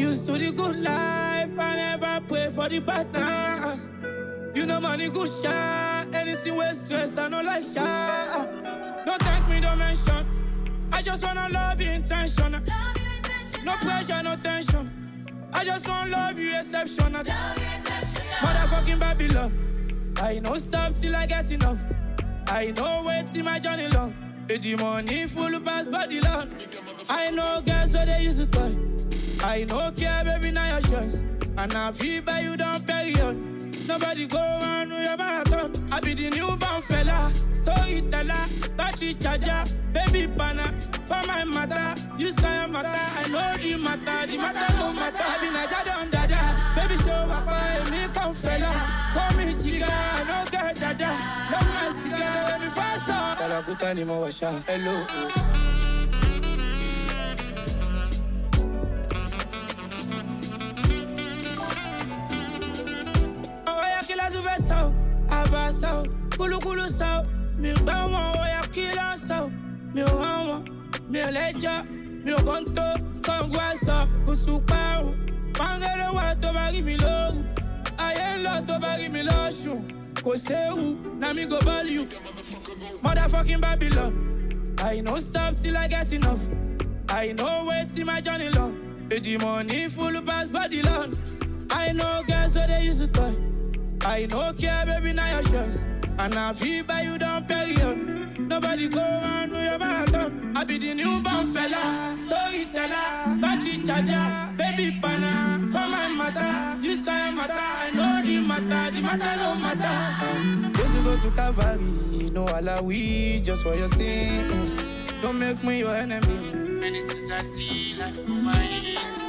Used to the good life, I never pray for the bad times. You know money good shot, anything with stress, I know like shot. Don't thank me, don't mention. I just wanna love you intentional. No pressure, no tension. I just wanna love you exceptional. Motherfucking Babylon. I know stop till I get enough. I know wait till my journey long. The money full past body long. I know girls where they used to toy. I know care baby now your choice. And I feel by you don't period. Nobody go on with your marathon. I be the newborn fella, storyteller, battery charger, baby banner. For my mother, you sky matter. I know the matter no matter. I be Naja don dada, baby show up, me come fella. Call me chica, no get dada. Love my cigar, baby fast up. Tala kuta ni mo washa, hello. Abaso, kulu sao, mi bawa oya kila sao, mi hawa, mi leja, mi konto, kongwasa, kusuparu, mangere wa to bari mi lo, ayen lo to bari mi lo shu, kosehu, na mi go value, motherfucking Babylon. I know stop till I get enough. I know wait till my journey long. The money full past body long. I know girls where they used to toy. I know care, baby, now your choice. And I feel by you don't period. Nobody go on with your marathon. I be the newborn fella, storyteller, battery charger, baby banner. For my matter, you sky matter. I know the matter no matter. Just go to Calvary, no alawi, just for your sins. Don't make me your enemy. Many things I see, life through my eyes.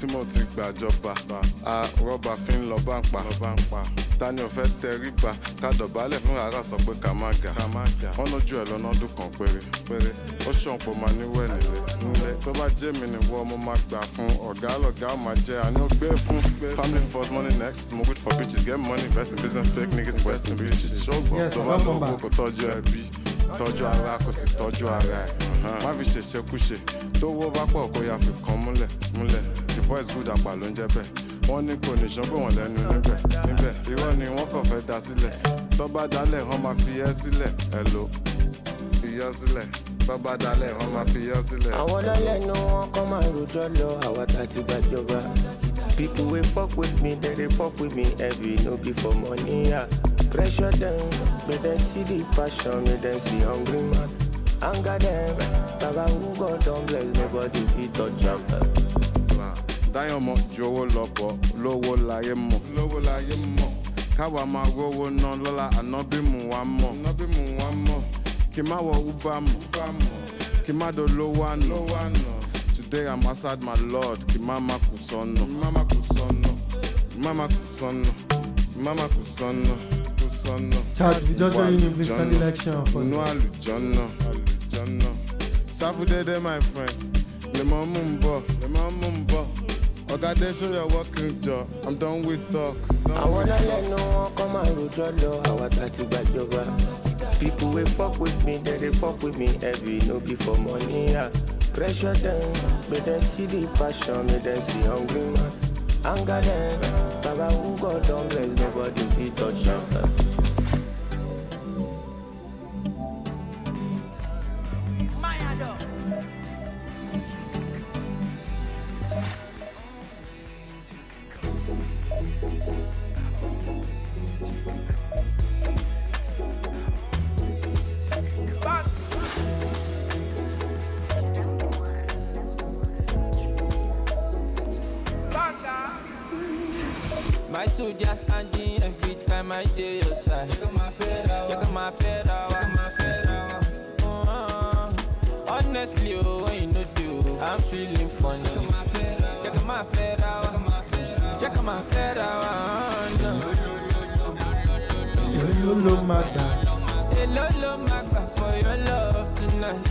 Timothy gbàjọba a rọ́bà fi ń lọ bá ń pa tani ò fẹ́ tẹríba ká dọ̀bálẹ̀ fún rárá sọ pé ká má ga wọ́n lójú ẹ̀ lọ́nà ọdún kan péré ó ṣọ̀pọ̀ máa níwẹ̀ nílé tó bá jẹ́ mi nìwọ mo máa gbà fún ọ̀gá lọ̀gá ò máa jẹ́ àní ó gbé fún family first money next mo good for bitches get money invest in business fake niggas west in bitches ṣọ́gbọ̀n tó bá lọ́wọ́ kò tọ́jú ẹbí tọ́jú ara kò sì tọ́jú ara ẹ̀ má fi ṣèṣekúṣe tó wọ́ bá pọ̀ kó yá fi kan múlẹ̀ the boys good àpà ló ń jẹ́ bẹ́ẹ̀ wọ́n ní kò ní ṣán pé wọ́n lẹ́nu níbẹ̀ irọ́ ni wọ́n kàn fẹ́ dá sílẹ̀ tó bá dálẹ̀ wọ́n máa fi ẹ́ sílẹ̀ hello fi yọ́ sílẹ̀ tó bá dálẹ̀ wọ́n máa fi yọ́ sílẹ̀. àwọn lọ́lẹ́nu wọn kọ́ máa rojọ́ lọ àwa tá ti gbàjọba people wey fuck with me dem dey fuck with me heavy no be for money pressure dem make dem see the passion make dem see hungry man anger dem baba who God don bless nobody fit touch am. dáyọ̀ mọ̀ ju owó lọ́pọ̀ lówó láyé mọ̀ káwa máa rówó ná lọ́la ànábì mú wa mọ̀ kí má wọ uber mọ̀ kí má dolówó àná today I'm outside my lord kí má má kù sọ́nà Chad, we just showing you this kind of election for inú àlùjọ́nà sáfùdédé my friend lè mọ́ mú ń bọ̀ ọ̀gá dé show your working job I'm done with talk. àwọn lọ́lẹ́nu wọn kọ́ máa rojọ́ lọ àwa tá ti gbàjọba people wey fuck with me dem dey fuck with me heavy no be for money pressure dem make dem see the passion make dem see hungry man anger dem baba who God don bless nobody fit touch am. My soldier standing every time I do your side. Check my pedal. Honestly, when you know do, I'm feeling funny. Check my pedal. Hello, Magda. Hello, Magda, for your love tonight.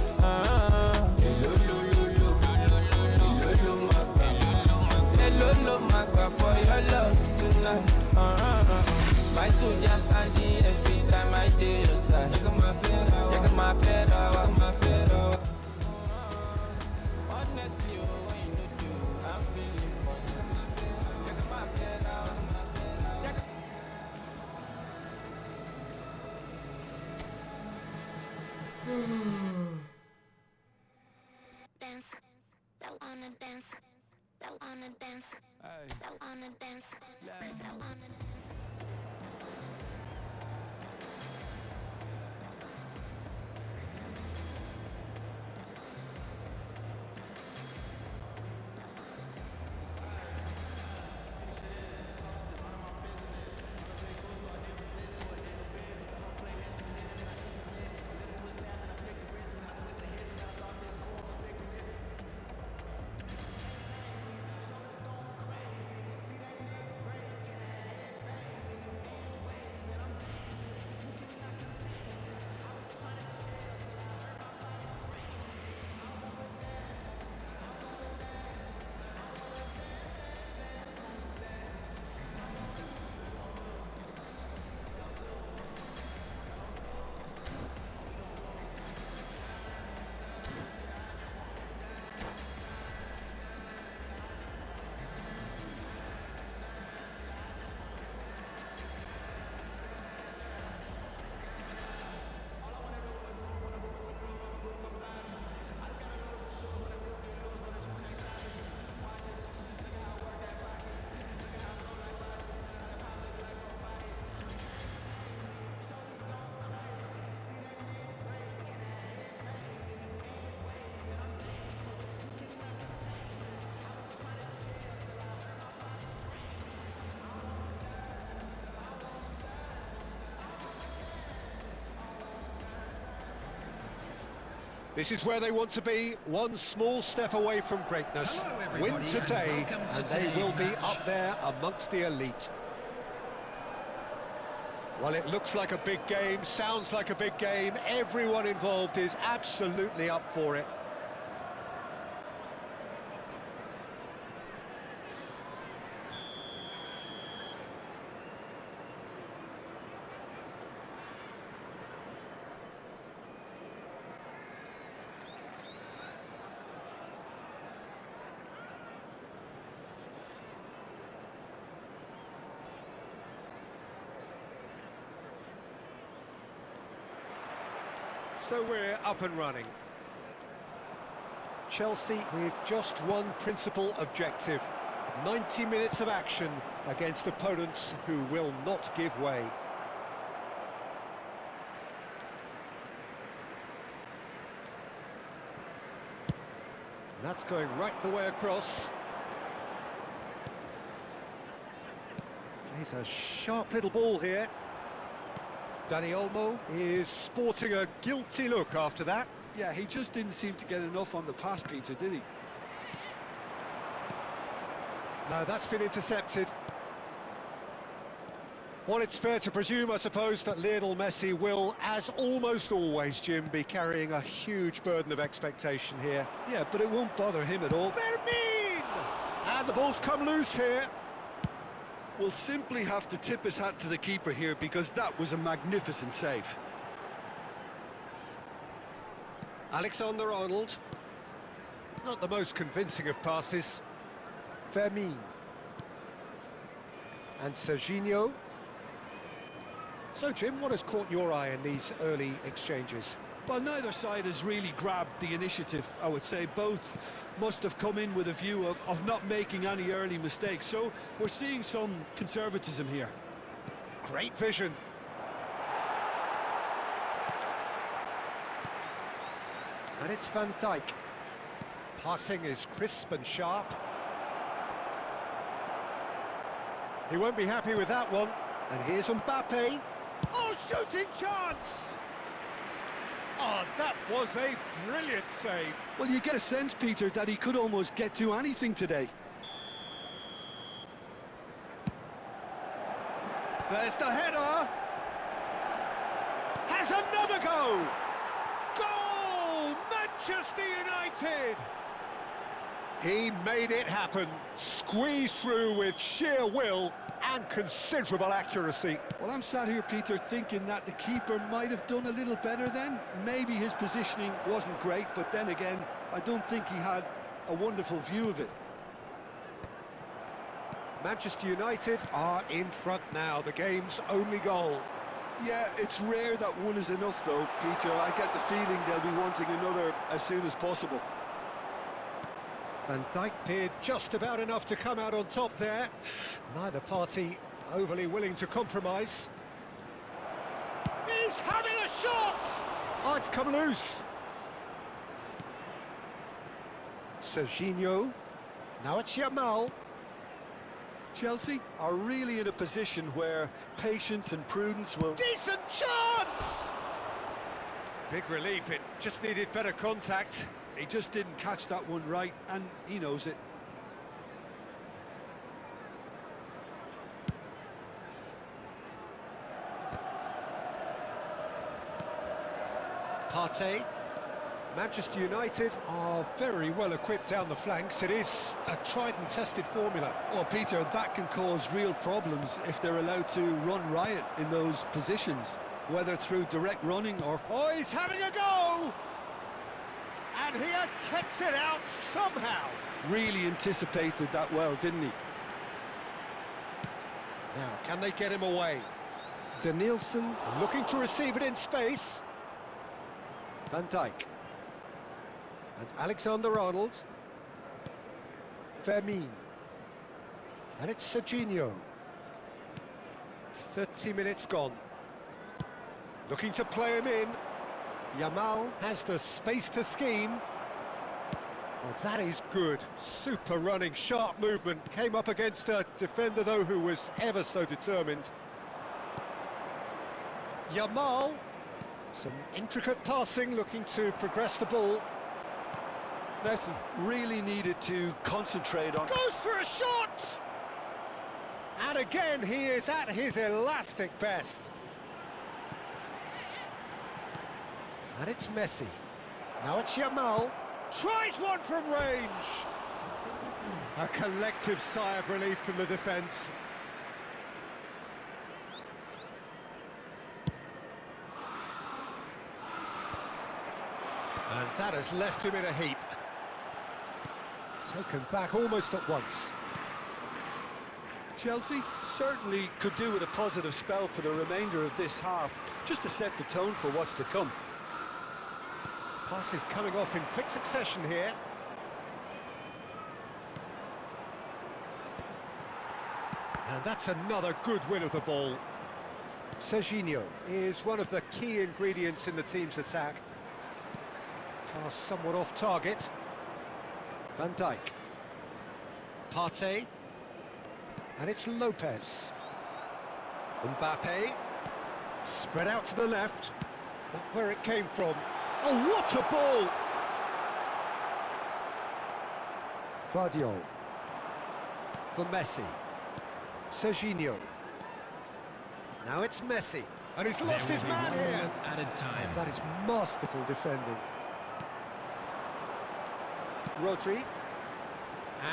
My soldier standing every time I do your side. Check my fedra. Honestly, when you know do, I'm feeling for you. Check my fedra. Dance, don't wanna dance, don't wanna dance, don't wanna dance, don't wanna dance. This is where they want to be, one small step away from greatness. Win today, and they will be up there amongst the elite. Well, it looks like a big game, sounds like a big game. Everyone involved is absolutely up for it. So we're up and running. Chelsea with just one principal objective. 90 minutes of action against opponents who will not give way. And that's going right the way across. Plays a sharp little ball here. Dani Olmo is sporting a guilty look after that. Yeah, he just didn't seem to get enough on the pass, Peter, did he? No, that's been intercepted. Well, it's fair to presume, I suppose, that Lionel Messi will, as almost always, Jim, be carrying a huge burden of expectation here. Yeah, but it won't bother him at all. Fermin! And the ball's come loose here. Will simply have to tip his hat to the keeper here because that was a magnificent save. Alexander-Arnold. Not the most convincing of passes. Fermin. And Serginho. So, Jim, what has caught your eye in these early exchanges? Well, neither side has really grabbed the initiative, I would say. Both must have come in with a view of not making any early mistakes. So we're seeing some conservatism here. Great vision. And it's Van Dijk. Passing is crisp and sharp. He won't be happy with that one. And here's Mbappe. Oh, shooting chance! Oh, that was a brilliant save. Well, you get a sense, Peter, that he could almost get to anything today. There's the header. Has another go. Goal! Manchester United! He made it happen, squeezed through with sheer will and considerable accuracy. Well, I'm sat here, Peter, thinking that the keeper might have done a little better then. Maybe his positioning wasn't great, but then again, I don't think he had a wonderful view of it. Manchester United are in front now, the game's only goal. Yeah, it's rare that one is enough, though, Peter. I get the feeling they'll be wanting another as soon as possible. Van Dijk did just about enough to come out on top there. Neither party overly willing to compromise. He's having a shot! Oh, it's come loose. Serginho. Now it's Yamal. Chelsea are really in a position where patience and prudence will... Decent chance! Big relief, it just needed better contact. He just didn't catch that one right, and he knows it. Partey. Manchester United are very well equipped down the flanks. It is a tried and tested formula. Well, Peter, that can cause real problems if they're allowed to run riot in those positions, whether through direct running or... Oh, he's having a go! And he has kept it out somehow. Really anticipated that well, didn't he? Now, can they get him away? Danielson looking to receive it in space. Van Dijk. And Alexander-Arnold. Vermeer. And it's Serginho. 30 minutes gone. Looking to play him in. Yamal has the space to scheme. Oh, that is good. Super running, sharp movement. Came up against a defender, though, who was ever so determined. Yamal. Some intricate passing, looking to progress the ball. Messi really needed to concentrate on... Goes for a shot! And again, he is at his elastic best. And it's Messi. Now it's Yamal. Tries one from range. A collective sigh of relief from the defence. And that has left him in a heap. Taken back almost at once. Chelsea certainly could do with a positive spell for the remainder of this half, just to set the tone for what's to come. Passes coming off in quick succession here. And that's another good win of the ball. Serginho is one of the key ingredients in the team's attack. Pass somewhat off target. Van Dijk. Partey. And it's Lopez. Mbappe. Spread out to the left. Not where it came from. Oh, what a ball! Vardiol. For Messi. Serginho. Now it's Messi. And he's lost his man here. Added time. That is masterful defending. Rodri.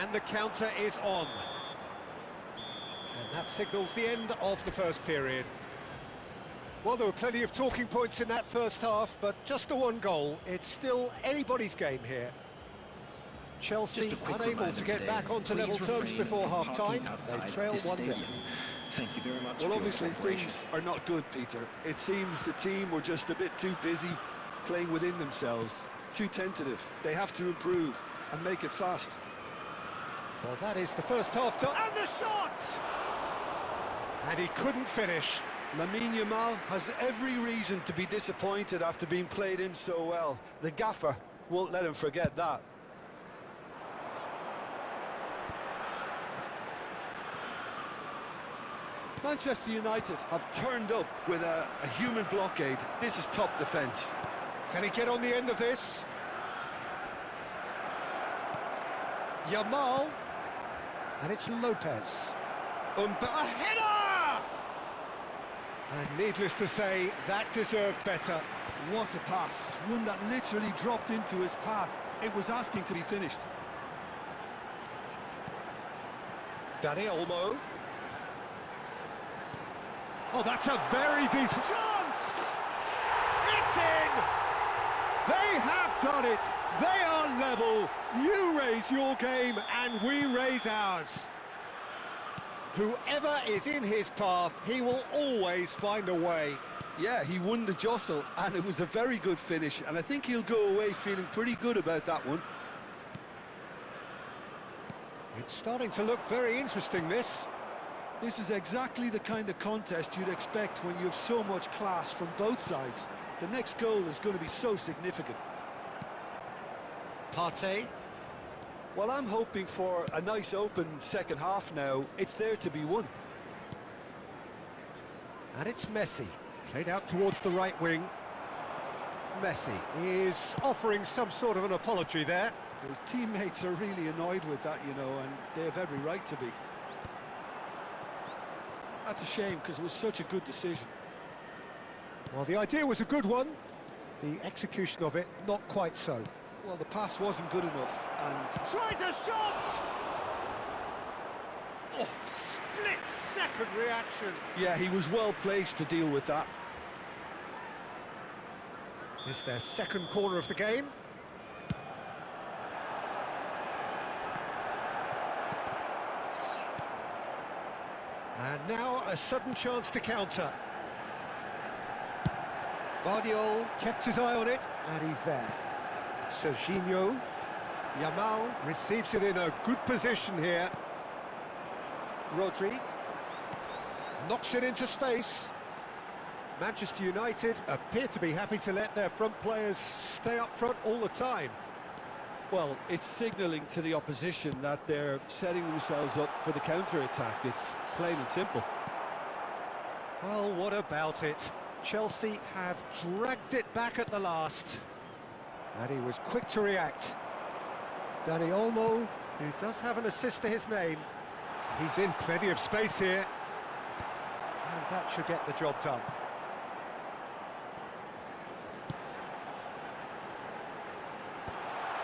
And the counter is on. And that signals the end of the first period. Well, there were plenty of talking points in that first half, but just the one goal. It's still anybody's game here. Chelsea unable to get back onto level terms before half-time. They trail 1-0. Thank you very much. Well, obviously things are not good, Peter. It seems the team were just a bit too busy playing within themselves, too tentative. They have to improve and make it fast. Well, that is the first half done. And the shot! And he couldn't finish. Lamine Yamal has every reason to be disappointed after being played in so well. The gaffer won't let him forget that. Manchester United have turned up with a human blockade. This is top defence. Can he get on the end of this? Yamal. And it's Lopez. A header! And needless to say, that deserved better. What a pass. One that literally dropped into his path. It was asking to be finished. Dani Olmo. Oh, that's a very decent chance! It's in! They have done it! They are level! You raise your game and we raise ours. Whoever is in his path, he will always find a way. Yeah, he won the jostle, and it was a very good finish, and I think he'll go away feeling pretty good about that one. It's starting to look very interesting, this. This is exactly the kind of contest you'd expect when you have so much class from both sides. The next goal is going to be so significant. Partey. Well, I'm hoping for a nice open second half now. It's there to be won. And it's Messi. Played out towards the right wing. Messi is offering some sort of an apology there. His teammates are really annoyed with that, you know, and they have every right to be. That's a shame, because it was such a good decision. Well, the idea was a good one. The execution of it, not quite so. Well, the pass wasn't good enough, and... Tries a shot! Oh, split-second reaction. Yeah, he was well placed to deal with that. It's their second corner of the game. And now a sudden chance to counter. Guardiola kept his eye on it, and he's there. Serginho. Yamal receives it in a good position here. Rodri knocks it into space. Manchester United appear to be happy to let their front players stay up front all the time. Well, it's signalling to the opposition that they're setting themselves up for the counter-attack. It's plain and simple. Well, what about it? Chelsea have dragged it back at the last. And he was quick to react. Dani Olmo, who does have an assist to his name. He's in plenty of space here. And that should get the job done.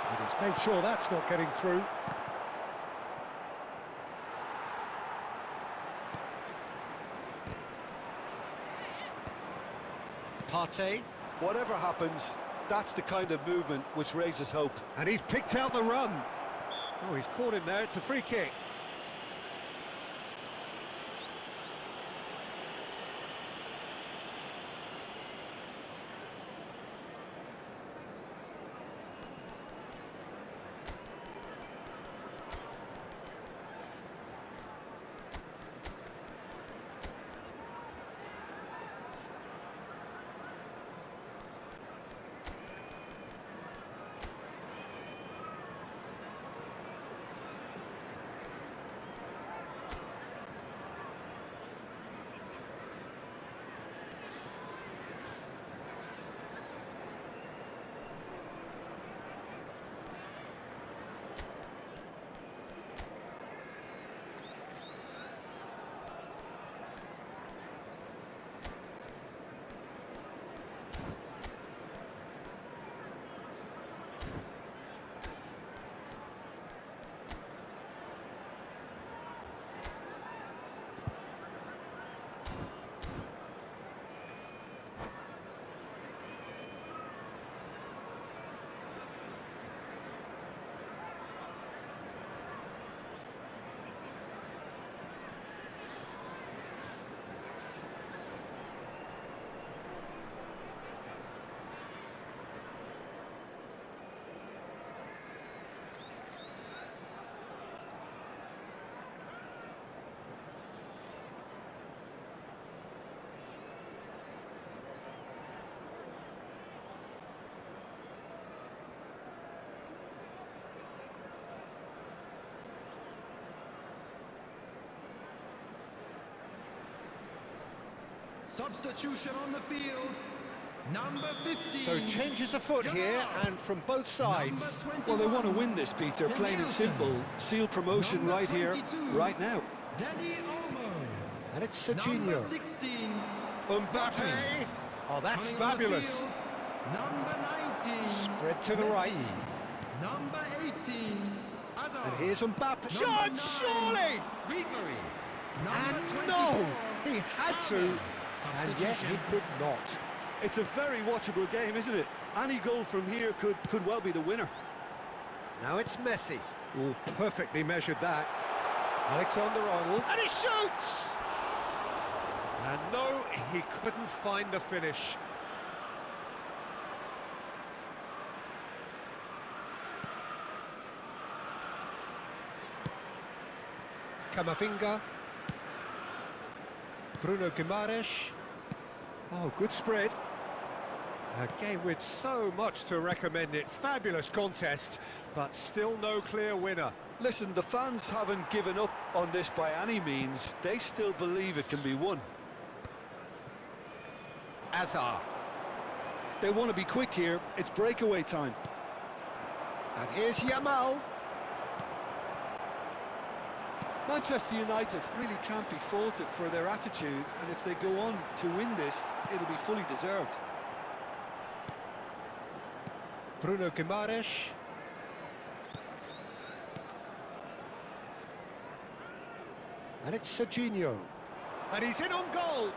And he's made sure that's not getting through. Partey. Whatever happens, that's the kind of movement which raises hope. And he's picked out the run. Oh, he's caught him there. It's a free kick. Substitution on the field, number 15. So changes afoot here, and from both sides. Well, they want to win this, Peter, plain and simple. Seal promotion right here, right now. Dani Olmo. And it's Serginho. Number 16. Mbappe. Oh, that's Coming fabulous. on the field, number 19. Spread to the right. Number 18. Hazard. And here's Mbappe. Shot, surely! Ribery. And no! He had to, and yet he could not. It's a very watchable game, isn't it? Any goal from here could well be the winner. Now it's Messi. Oh, perfectly measured that. Alexander-Arnold. And he shoots! And no, he couldn't find the finish. Camavinga. Bruno Guimaraes. Oh, good spread. A game with so much to recommend it. Fabulous contest, but still no clear winner. Listen, the fans haven't given up on this by any means. They still believe it can be won. Azar. They want to be quick here. It's breakaway time. And here's Yamal. Manchester United really can't be faulted for their attitude, and if they go on to win this, it'll be fully deserved. Bruno Guimaraes. And it's Serginho. And he's in on goal.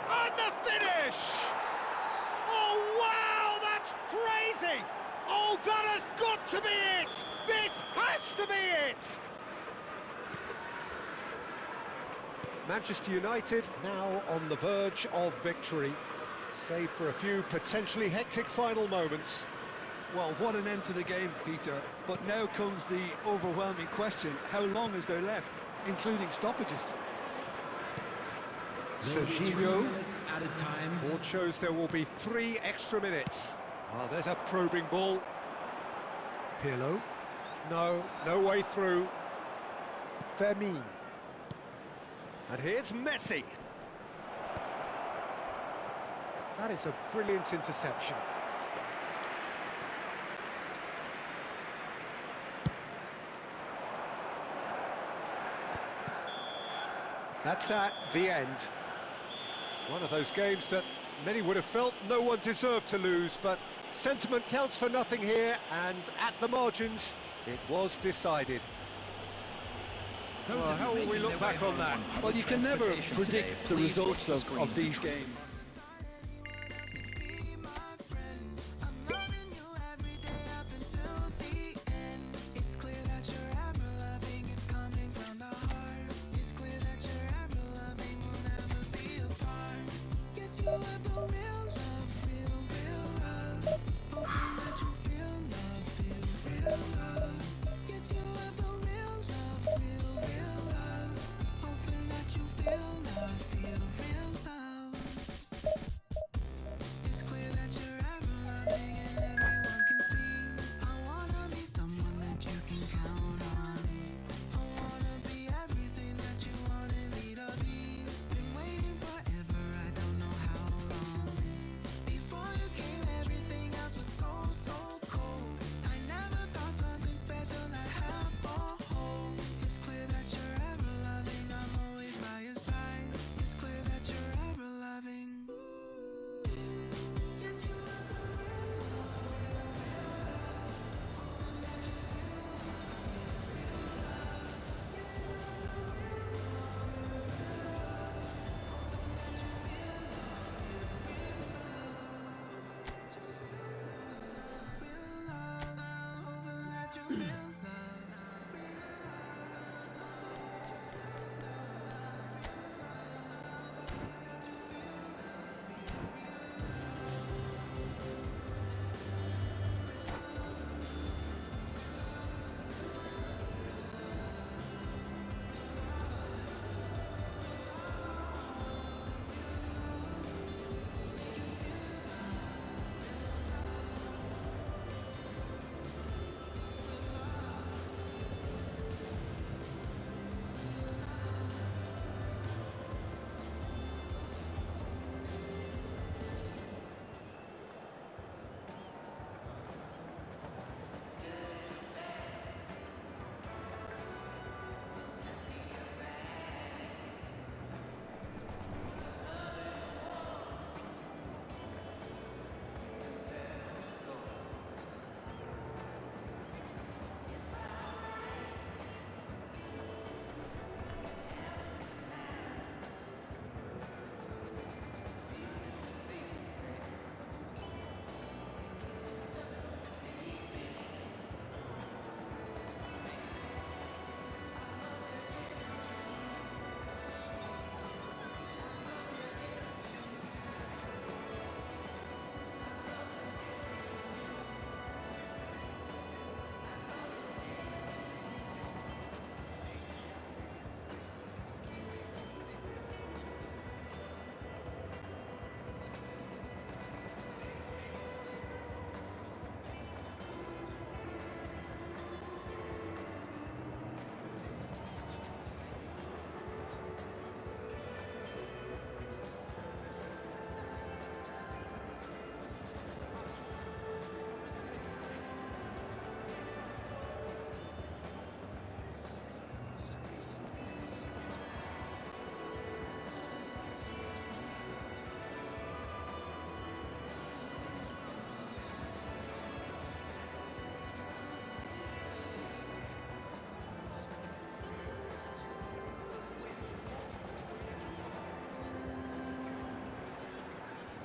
And the finish! Oh, wow, that's crazy! Oh, that has got to be it! This has to be it! Manchester United now on the verge of victory, save for a few potentially hectic final moments. Well, what an end to the game, Peter. But now comes the overwhelming question: how long is there left, including stoppages? Serginho. Board shows there will be 3 extra minutes. Oh, there's a probing ball. Pirlo. No way through. Fermin. And here's Messi. That is a brilliant interception. That's the end. One of those games that many would have felt no one deserved to lose, but sentiment counts for nothing here, and at the margins, it was decided. Well, how will we look back on that? Well, you can never predict the results of these games.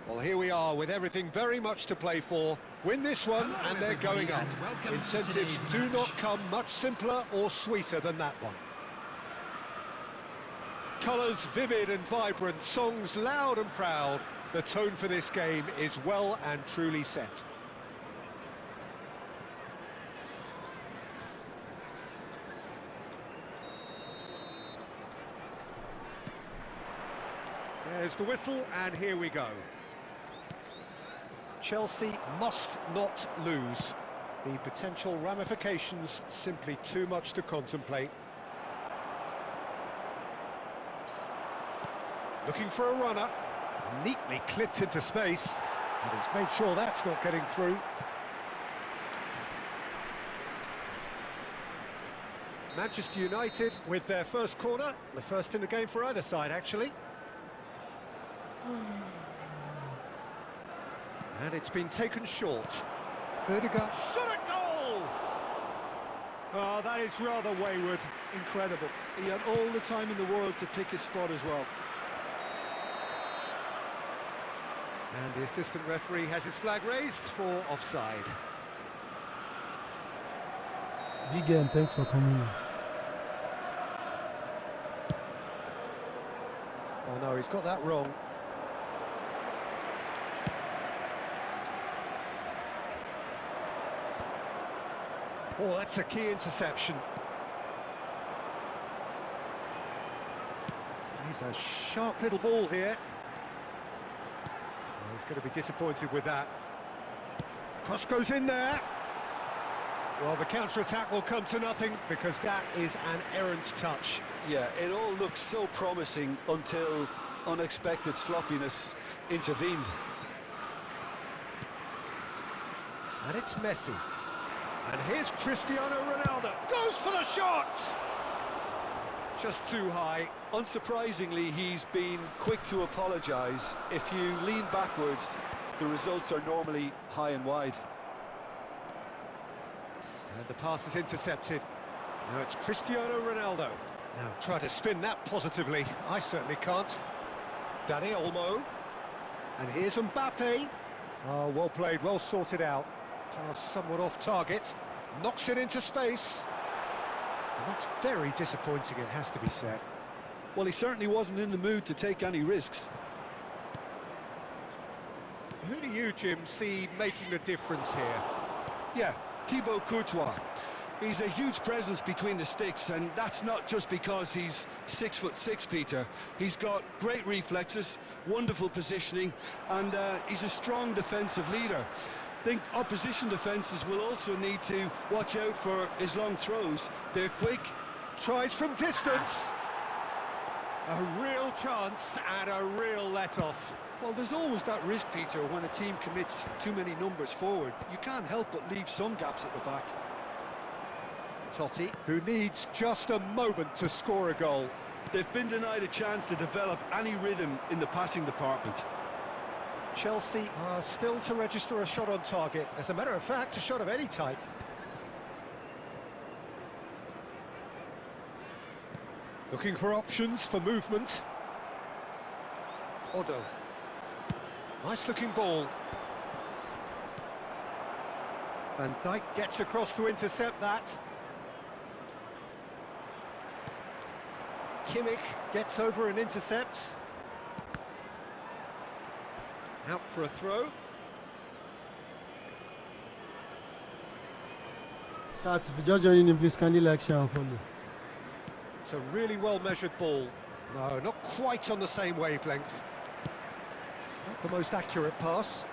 Well, here we are with everything very much to play for. Win this one and they're going up. Incentives do not come much simpler or sweeter than that one. Colours vivid and vibrant, songs loud and proud. The tone for this game is well and truly set. There's the whistle, and here we go. Chelsea must not lose. The potential ramifications simply too much to contemplate. Looking for a runner, neatly clipped into space, and he's made sure that's not getting through. Manchester United with their first corner, the first in the game for either side, actually. And it's been taken short. Odegaard shot a goal! Oh, that is rather wayward. Incredible. He had all the time in the world to pick his spot as well. And the assistant referee has his flag raised for offside. Big game, thanks for coming. Oh no, he's got that wrong. Oh, that's a key interception. He's a sharp little ball here. Oh, he's going to be disappointed with that. Cross goes in there. Well, the counter-attack will come to nothing because that is an errant touch. Yeah, it all looked so promising until unexpected sloppiness intervened. And it's Messi. And here's Cristiano Ronaldo. Goes for the shot! Just too high. Unsurprisingly, he's been quick to apologise. If you lean backwards, the results are normally high and wide. And the pass is intercepted. Now it's Cristiano Ronaldo. Now try to spin that positively. I certainly can't. Dani Olmo. And here's Mbappe. Oh, well played, well sorted out. Somewhat off target. Knocks it into space. And that's very disappointing, it has to be said. Well, he certainly wasn't in the mood to take any risks. Who do you, Jim, see making the difference here? Yeah, Thibaut Courtois. He's a huge presence between the sticks, and that's not just because he's 6'6", Peter. He's got great reflexes, wonderful positioning, and he's a strong defensive leader. I think opposition defences will also need to watch out for his long throws. They're quick. Tries from distance. A real chance and a real let-off. Well, there's always that risk, Peter, when a team commits too many numbers forward. You can't help but leave some gaps at the back. Totti, who needs just a moment to score a goal. They've been denied a chance to develop any rhythm in the passing department. Chelsea are still to register a shot on target. As a matter of fact, a shot of any type. Looking for options for movement. Odo. Nice looking ball. Van Dijk gets across to intercept that. Kimmich gets over and intercepts. Out for a throw. Chat, if you're just joining in, please kindly like, share and follow. It's a really well-measured ball. No, not quite on the same wavelength. Not the most accurate pass.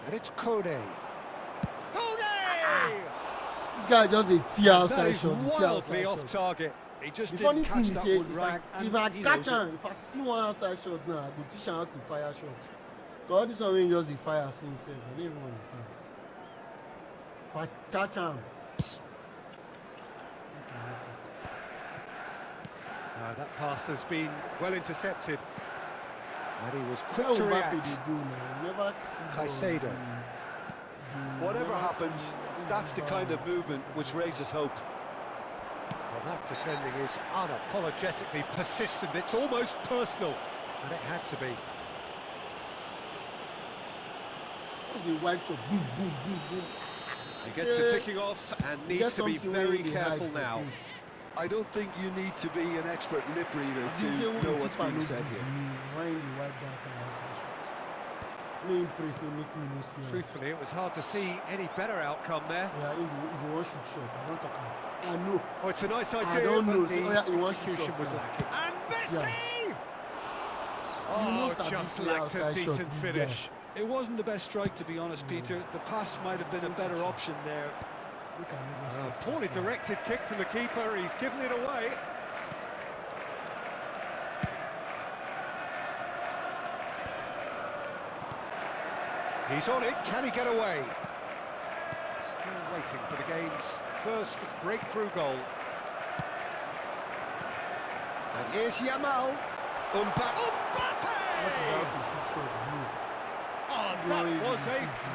And it's Kone. Kone! This guy just a tee outside That is shot. wildly off target. He just The didn't funny catch thing is, that say, one right. if I catch him, if I see one outside shot now, I go teach him how to fire shots. God, this one just the fire since I don't even understand. If I catch him. That pass has been well intercepted. And he was quick to react. Caicedo. Whatever happens, that's the kind of movement which raises hope. Well, Well, that defending is unapologetically persistent. It's almost personal, and it had to be. What's the wipe shot? Boom, boom, boom, boom. He gets it ticking off and needs to be very careful now. I don't think you need to be an expert lip reader to know what's being said here. Why you wipe that kind of shot? No impressive, make me no see. Truthfully, it was hard to see any better outcome there. Yeah, he go shoot shot. I don't talk about. I know. Oh, it's a nice idea, I don't know. but the So, yeah, he wants to execution shot, was yeah. lacking. And Messi! You Oh, know just Sabi play lacked a outside decent shot, this finish. It wasn't the best strike, to be honest, Peter. The pass might have been a better option there. Look at me, just Poorly directed kick from the keeper. He's given it away. He's on it. Can he get away? Still waiting for the game's first breakthrough goal. And here's Yamal. Mbappe! Oh, that was a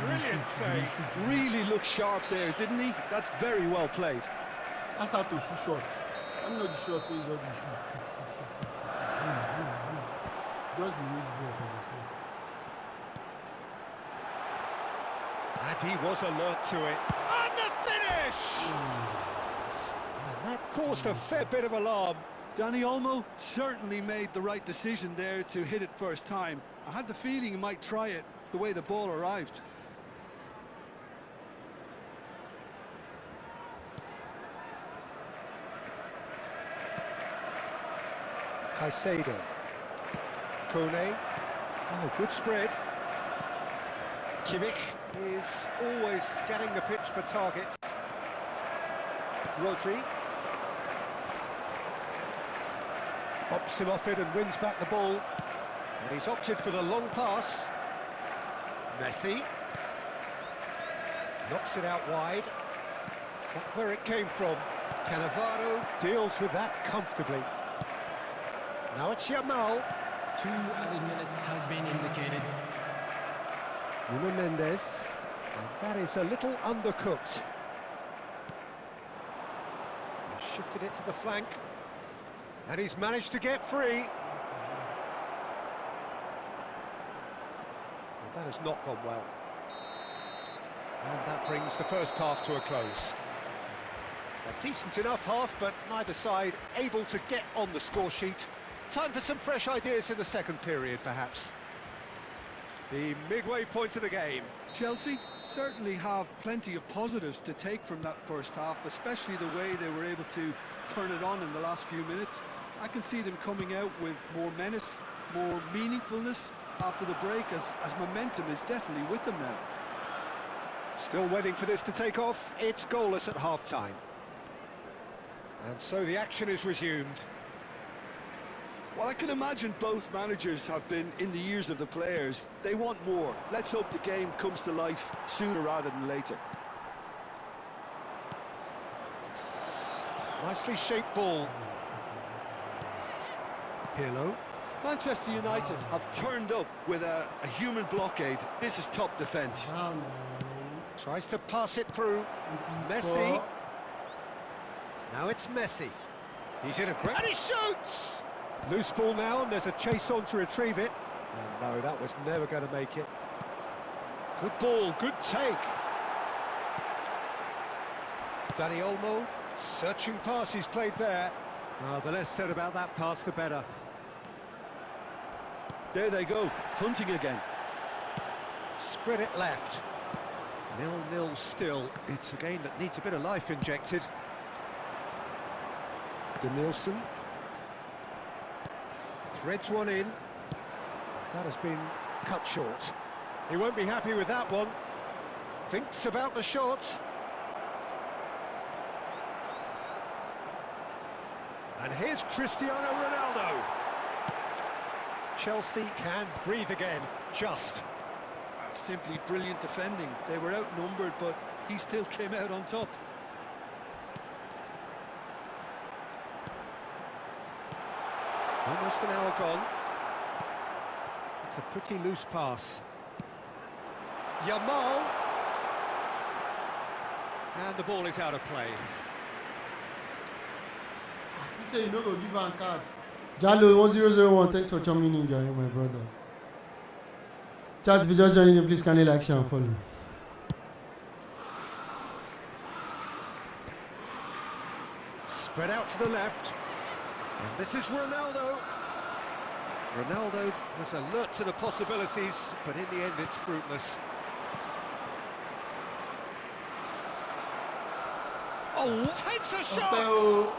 brilliant save. Really looked sharp there, didn't he? That's very well played. That's how to shoot shot. I know the shot where you got to shoot. Boom, boom, boom. Just the waste ball for yourself. And he was alert to it. And the finish! And that caused a fair bit of alarm. Dani Olmo certainly made the right decision there to hit it first time. I had the feeling he might try it the way the ball arrived. Caicedo. Kone. Oh, good spread. Kimmich is always scanning the pitch for targets. Rodri. Bops him off it and wins back the ball. And he's opted for the long pass. Messi. Knocks it out wide. Not where it came from. Cannavaro deals with that comfortably. Now it's Yamal. 2 added minutes has been indicated. Nuno Mendes. And that is a little undercooked. He's shifted it to the flank. And he's managed to get free. Well, that has not gone well. And that brings the first half to a close. A decent enough half, but neither side able to get on the score sheet. Time for some fresh ideas in the second period, perhaps. The midway point of the game. Chelsea certainly have plenty of positives to take from that first half, especially the way they were able to turn it on in the last few minutes. I can see them coming out with more menace, more meaningfulness after the break, as momentum is definitely with them now. Still waiting for this to take off. It's goalless at half-time. And so the action is resumed. Well, I can imagine both managers have been in the ears of the players. They want more. Let's hope the game comes to life sooner rather than later. Nicely shaped ball. Pirlo. Manchester United have turned up with a human blockade. This is top defence. Tries to pass it through. Messi. Now it's Messi. He's in a great... And he shoots! Loose ball now, and there's a chase on to retrieve it. And no, that was never going to make it. Good ball, good take. Dani Olmo, searching pass he's played there. The less said about that pass, the better. There they go, hunting again. Spread it left. 0-0 still. It's a game that needs a bit of life injected. Denilson. Threads one in. That has been cut short. He won't be happy with that one. Thinks about the shot. And here's Cristiano Ronaldo. Chelsea can breathe again, just. Simply brilliant defending. They were outnumbered, but he still came out on top. Almost an hour gone. It's a pretty loose pass. Yamal. And the ball is out of play. He say you no go give am card. Jalo 1001, thanks for chiming in, Jalo, my brother. Chat, if you just joining in, please kindly like, share, and follow. Spread out to the left. And this is Ronaldo. Ronaldo was alert to the possibilities, but in the end it's fruitless. Oh, takes a shot!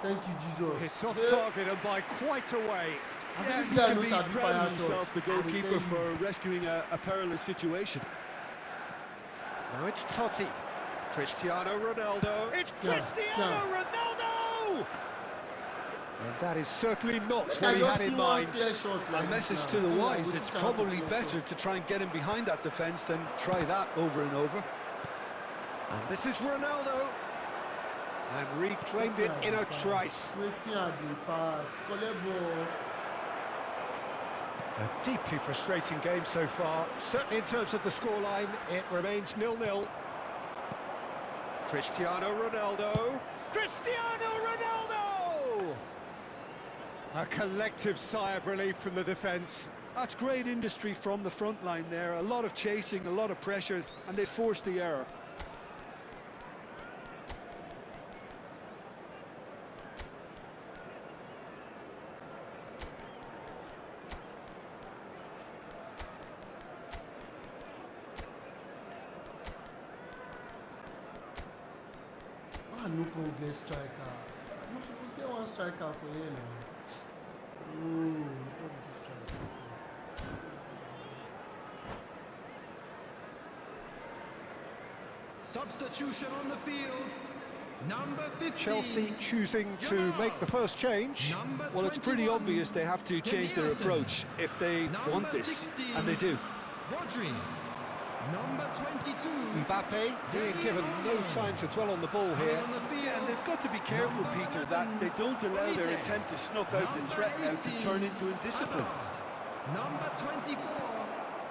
Thank you, Jesus. It's off target and by quite a way. Yeah, he can be proud of himself, the goalkeeper, for rescuing a perilous situation. Now it's Totti. Cristiano Ronaldo. It's Cristiano Ronaldo! And that is certainly not what he had in mind. A message to the wise, it's probably better to try and get him behind that defence than try that over and over. And this is Ronaldo. And reclaimed it in a trice. A deeply frustrating game so far. Certainly in terms of the scoreline, it remains 0-0. Cristiano Ronaldo. Cristiano Ronaldo! A collective sigh of relief from the defence. That's great industry from the front line there. A lot of chasing, a lot of pressure, and they forced the error. No go get striker. I'm supposed to get one striker for you now. Ooh, look at this striker. Substitution on the field. Number 15. Chelsea choosing to make the first change. Well, it's pretty obvious they have to change their approach if they want this, and they do. Rodri. Number 22. Mbappe being given no time to dwell on the ball here. Yeah, and they've got to be careful, Peter, that they don't allow their attempt to snuff out the threat out to turn into indiscipline. Number 24.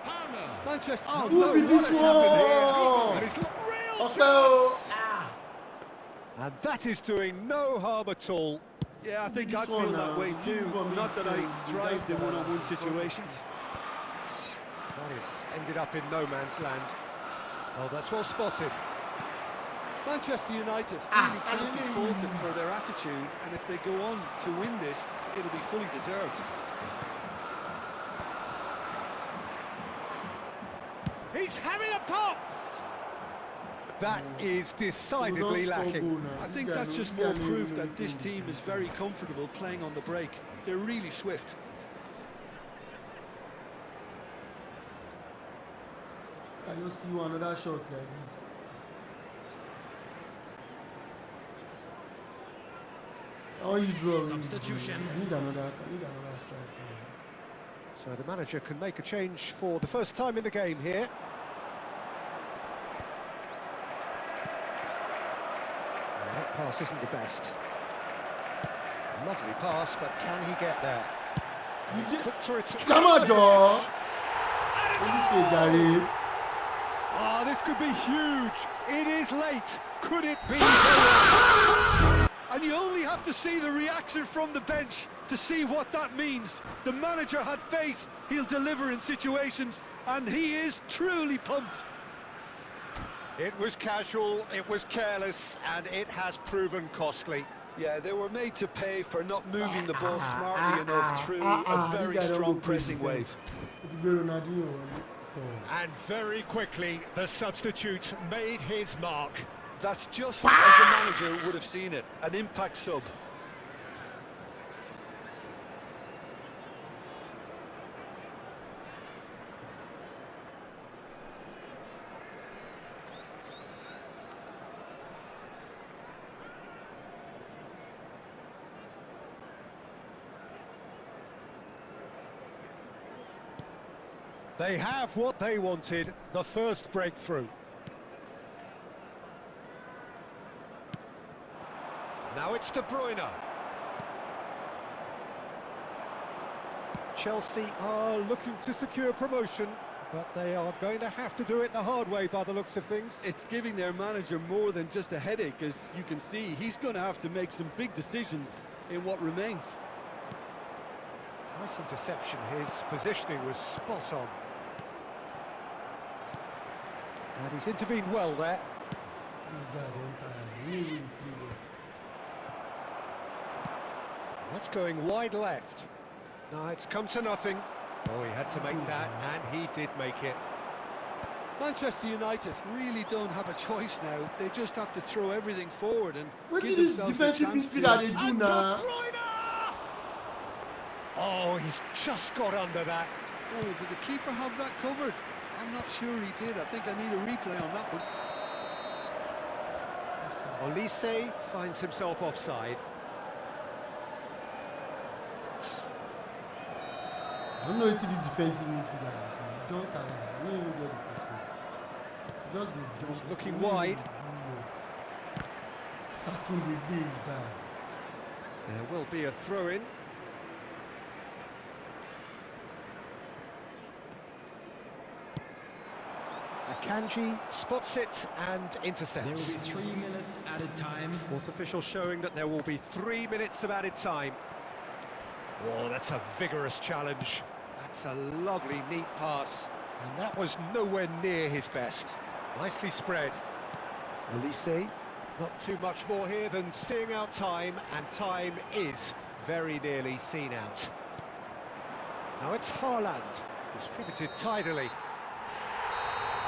Palmer. Manchester. Oh no, what has happened here? And it's real chance! And that is doing no harm at all. Yeah, I think I'd feel that way too. Not that I thrived in one-on-one situations. That has ended up in no man's land. Oh, that's well spotted. Manchester United really can't be faulted for their attitude, and if they go on to win this, it'll be fully deserved. He's having a pop! That is decidedly lacking. I think that's just more proof that this team is very comfortable playing on the break. They're really swift. I just see one another shot like this. How you draw? Substitution. I need another striker. So the manager can make a change for the first time in the game here. And that pass isn't the best. Lovely pass, but can he get there? He's put through it. Come on, Joe! What do you say, Gary? Ah, this could be huge. It is late. Could it be? And you only have to see the reaction from the bench to see what that means. The manager had faith he'll deliver in situations, and he is truly pumped. It was casual, it was careless, and it has proven costly. Yeah, they were made to pay for not moving the ball smartly enough through a very strong pressing wave. And very quickly, the substitute made his mark. That's just as the manager would have seen it, an impact sub. They have what they wanted, the first breakthrough. Now it's De Bruyne. Chelsea are looking to secure promotion, But they are going to have to do it the hard way by the looks of things. It's giving their manager more than just a headache, as you can see. He's going to have to make some big decisions in what remains. Nice interception. His positioning was spot on. And he's intervened well there. This guy don't tire. Really play well. That's going wide left. No, it's come to nothing. Oh, he had to make that, and he did make it. Manchester United really don't have a choice now. They just have to throw everything forward and What give did this themselves defensive a chance to... midfielder they do And now? De Bruyne! Oh, he's just got under that. Oh, did the keeper have that covered? I'm not sure he did. I think I need a replay on that one. Olise finds himself offside. I don't know what this defensive midfielder they do. Don't tire. I don't even get the perspective. Just the jump. He's looking wide. Tackle the day back. There will be a throw-in. Akanji spots it and There intercepts. will be 3 minutes added time. Fourth official showing that there will be 3 minutes of added time. Oh, that's a vigorous challenge. That's a lovely, neat pass. And that was nowhere near his best. Nicely spread. Olise, not too much more here than seeing out time, and time is very nearly seen out. Now it's Haaland, distributed tidily.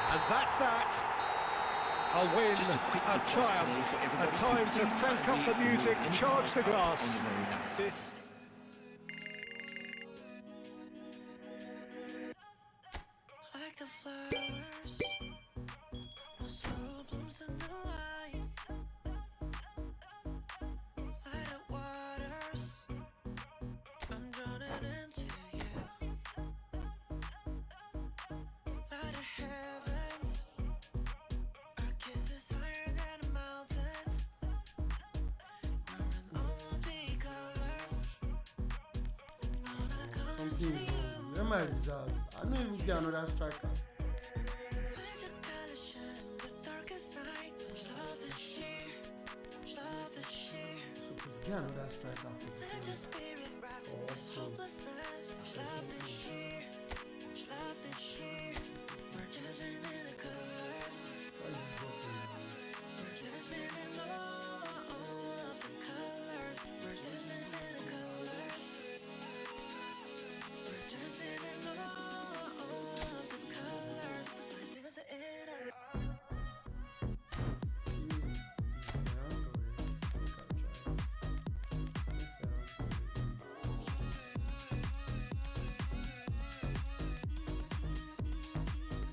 And that's that. A win, a triumph, a time to crank up the music, charge the glass. This Like the flowers, no sorrow blooms in the light. Light up waters, I'm drowning into you. Light of heavens, our kiss is higher than the mountains. We're in all the colors, and all the colors Something in is you. wrong. Where are my reserves? I don't even get another striker. Let your colors shine, the darkest night. Love is sheer, love is sheer. Supposed to get another striker for Let this your game. spirit rise in this hopelessness. Love is sheer, love is sheer. We're dancing in the colors. Why is this broken? We're dancing in all of the colors. We're dancing in the colors. We're dancing in all of the colors. We're dancing in a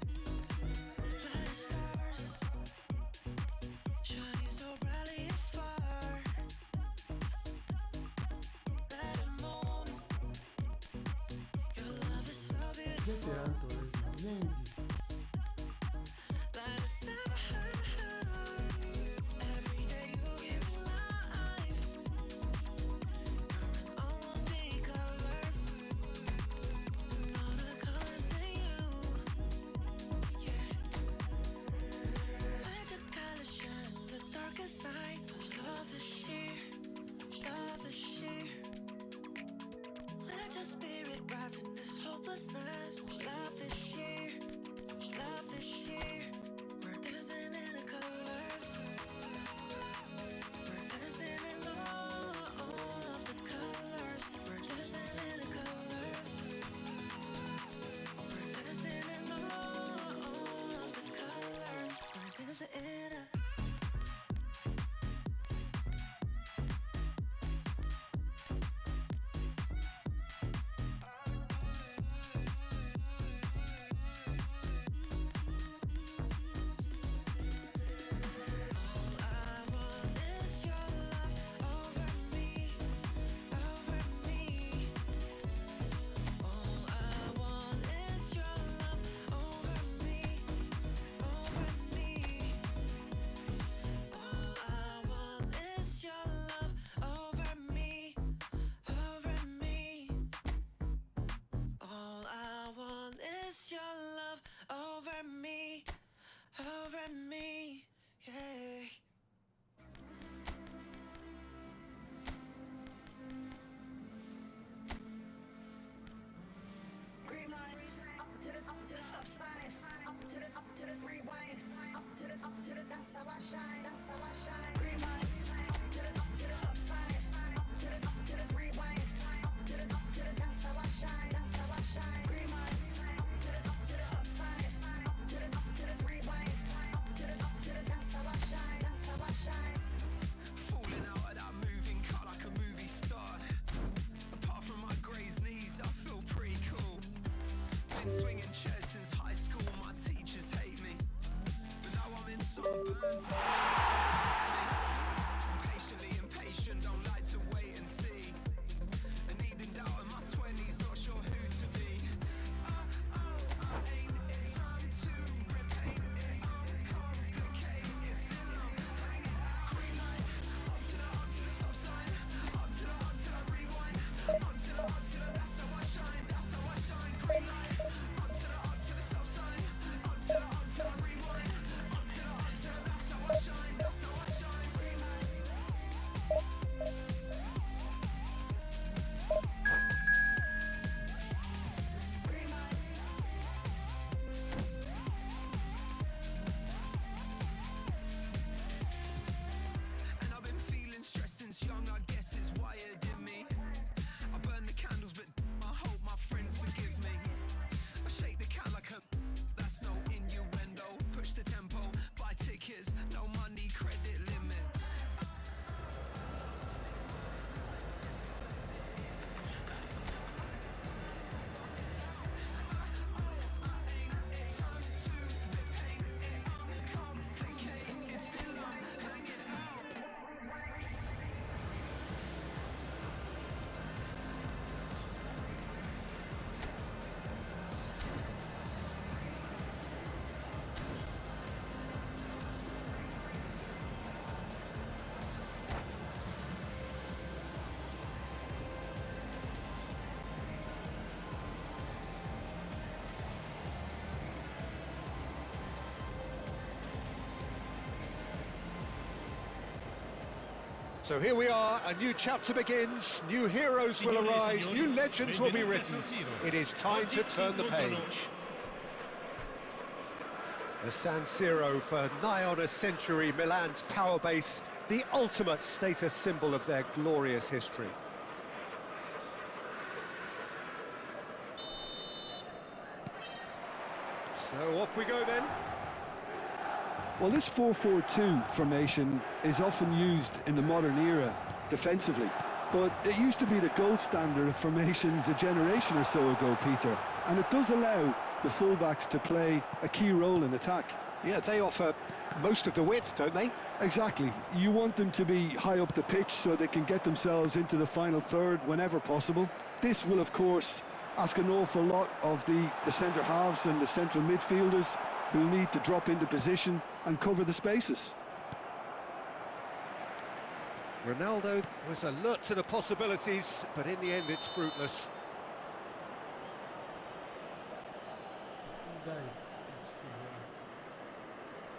light of stars, shining so brightly afar. Let it moon, your love is so beautiful. Get your hand to it now. Yeah, indeed. Light a star, every day you give me life. You're in all the colors, and all the colors in you. Yeah. Let your colors shine, the darkest night. Love is sheer, love is sheer. Let your spirit rise in this hopelessness. Love is sheer, love is sheer. We're dancing in the colors. We're dancing in all of the colors. We're dancing in the colors. We're dancing in all of the colors. We're dancing in a been swinging chairs since high school, my teachers hate me. But now I'm in sunburns. Patiently impatient, don't like to wait and see. And needing doubt in my 20s, not sure who to be. Ain't it time to repaint it, uncomplicate it. Still I'm hanging out. Green light, up to the stop sign. Up to the rewind. Up to the, that's how I shine, that's how I shine. Green light, up to the stop sign. Up to the rewind. Up to the, that's how I shine, that's how I shine. Green light. And I've been feeling stressed since young, I guess it's wired in me. I burn the candles, but I hope my friends forgive me. I shake the can like a, that's no innuendo. Push the tempo, buy tickets, no money, credit limit. It's time to repaint it, uncomplicate it. Still I'm hanging out. So here we are, a new chapter begins, new heroes will arise, new legends will be written. It is time to turn the page. The San Siro for nigh on a century, Milan's power base, the ultimate status symbol of their glorious history. So off we go then. Well, this 4-4-2 formation is often used in the modern era defensively, but it used to be the gold standard of formations a generation or so ago, Peter, and it does allow the fullbacks to play a key role in attack. Yeah, they offer most of the width, don't they? Exactly. You want them to be high up the pitch so they can get themselves into the final third whenever possible. This will, of course, ask an awful lot of the centre halves and the central midfielders, who need to drop into position and cover the spaces. Ronaldo was alert to the possibilities, but in the end it's fruitless. This guy is too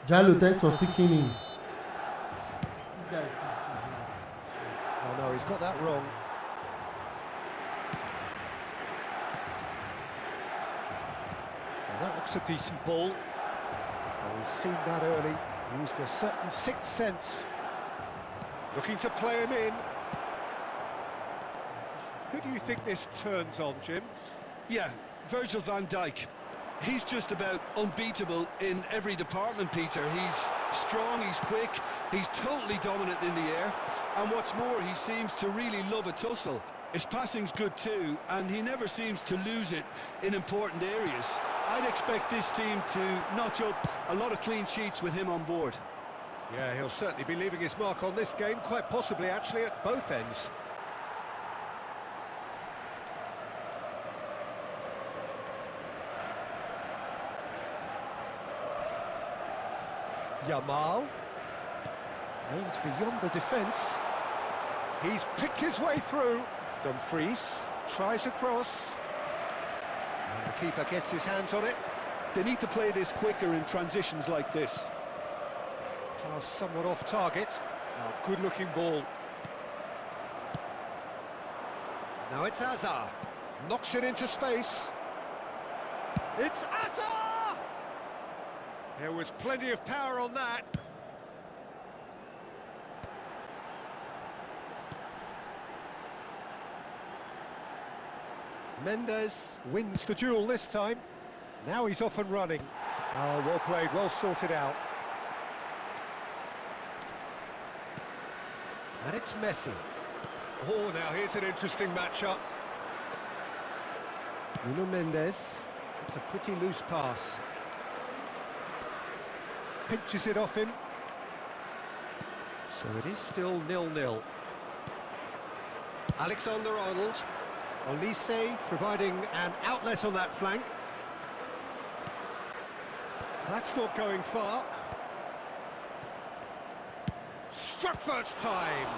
bright. Jalo, thanks for sticking in. This guy is too bright. Oh no, he's got that wrong. Well, that looks a decent ball. Oh, he's seen that early, used a certain sixth sense. Looking to play him in. Who do you think this turns on, Jim? Yeah, Virgil van Dijk. He's just about unbeatable in every department, Peter. He's strong, he's quick, he's totally dominant in the air, and what's more, he seems to really love a tussle. His passing's good too, and he never seems to lose it in important areas. I'd expect this team to notch up a lot of clean sheets with him on board. Yeah, he'll certainly be leaving his mark on this game, quite possibly actually at both ends. Yamal aims beyond the defence. He's picked his way through. Dumfries tries a cross. And the keeper gets his hands on it. They need to play this quicker in transitions like this. Pass somewhat off target. Oh, good-looking ball. Now it's Hazard. Knocks it into space. It's Hazard! There was plenty of power on that. Mendes wins the duel this time. Now he's off and running. Oh, well played, well sorted out. And it's Messi. Oh, now here's an interesting matchup. Nuno Mendes. It's a pretty loose pass. Pinches it off him. So it is still 0-0. Alexander-Arnold. Olise providing an outlet on that flank. That's not going far. Struck first time.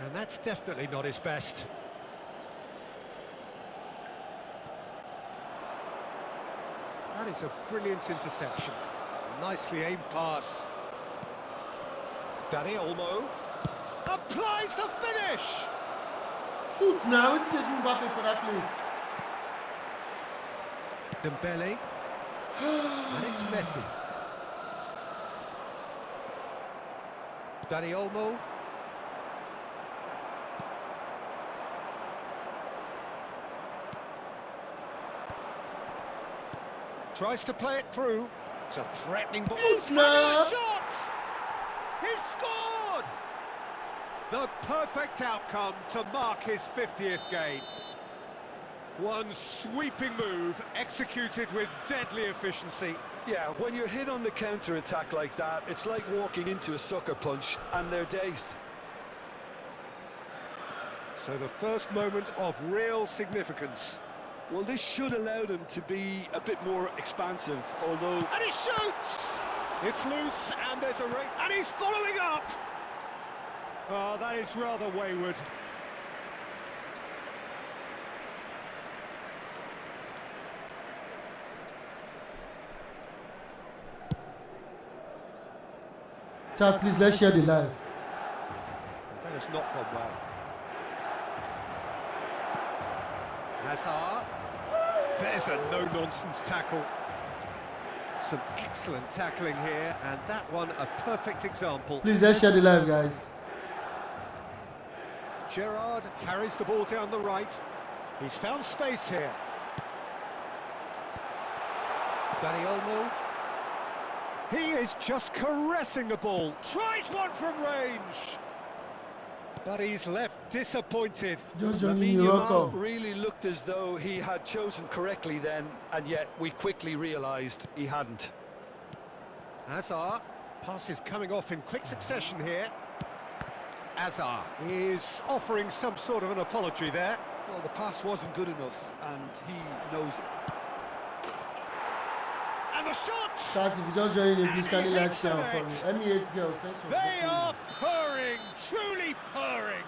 And that's definitely not his best. That is a brilliant interception. Nicely aimed pass. Dani Olmo applies the finish! Shoot now, it's taking Mbappe for that place. Dembele. And it's Messi. Dani Olmo. Tries to play it through. It's a threatening ball. No. Shot! He's scored! The perfect outcome to mark his 50th game. One sweeping move, executed with deadly efficiency. Yeah, when you're hit on the counter-attack like that, it's like walking into a sucker punch, and they're dazed. So the first moment of real significance. Well, this should allow them to be a bit more expansive, although... And he shoots! It's loose, and there's a race, and he's following up! Oh, that is rather wayward. Chat, please, let's share the live. That has not gone well. Hazard. There's a no-nonsense tackle. Some excellent tackling here, and that one a perfect example. Please, let's share the live, guys. Gerrard carries the ball down the right. He's found space here. Dani Olmo. He is just caressing the ball. Tries one from range. But he's left disappointed. Just joining Lamine you, Yamal welcome. really looked as though he had chosen correctly then, and yet we quickly realised he hadn't. Hazard. Pass is coming off in quick succession here. Hazard is offering some sort of an apology there. Well, the pass wasn't good enough, and he knows it. And the shot! Chat, if you just joining in, please kindly like, share, and follow. ME8 girls, thanks for They are purring, truly purring.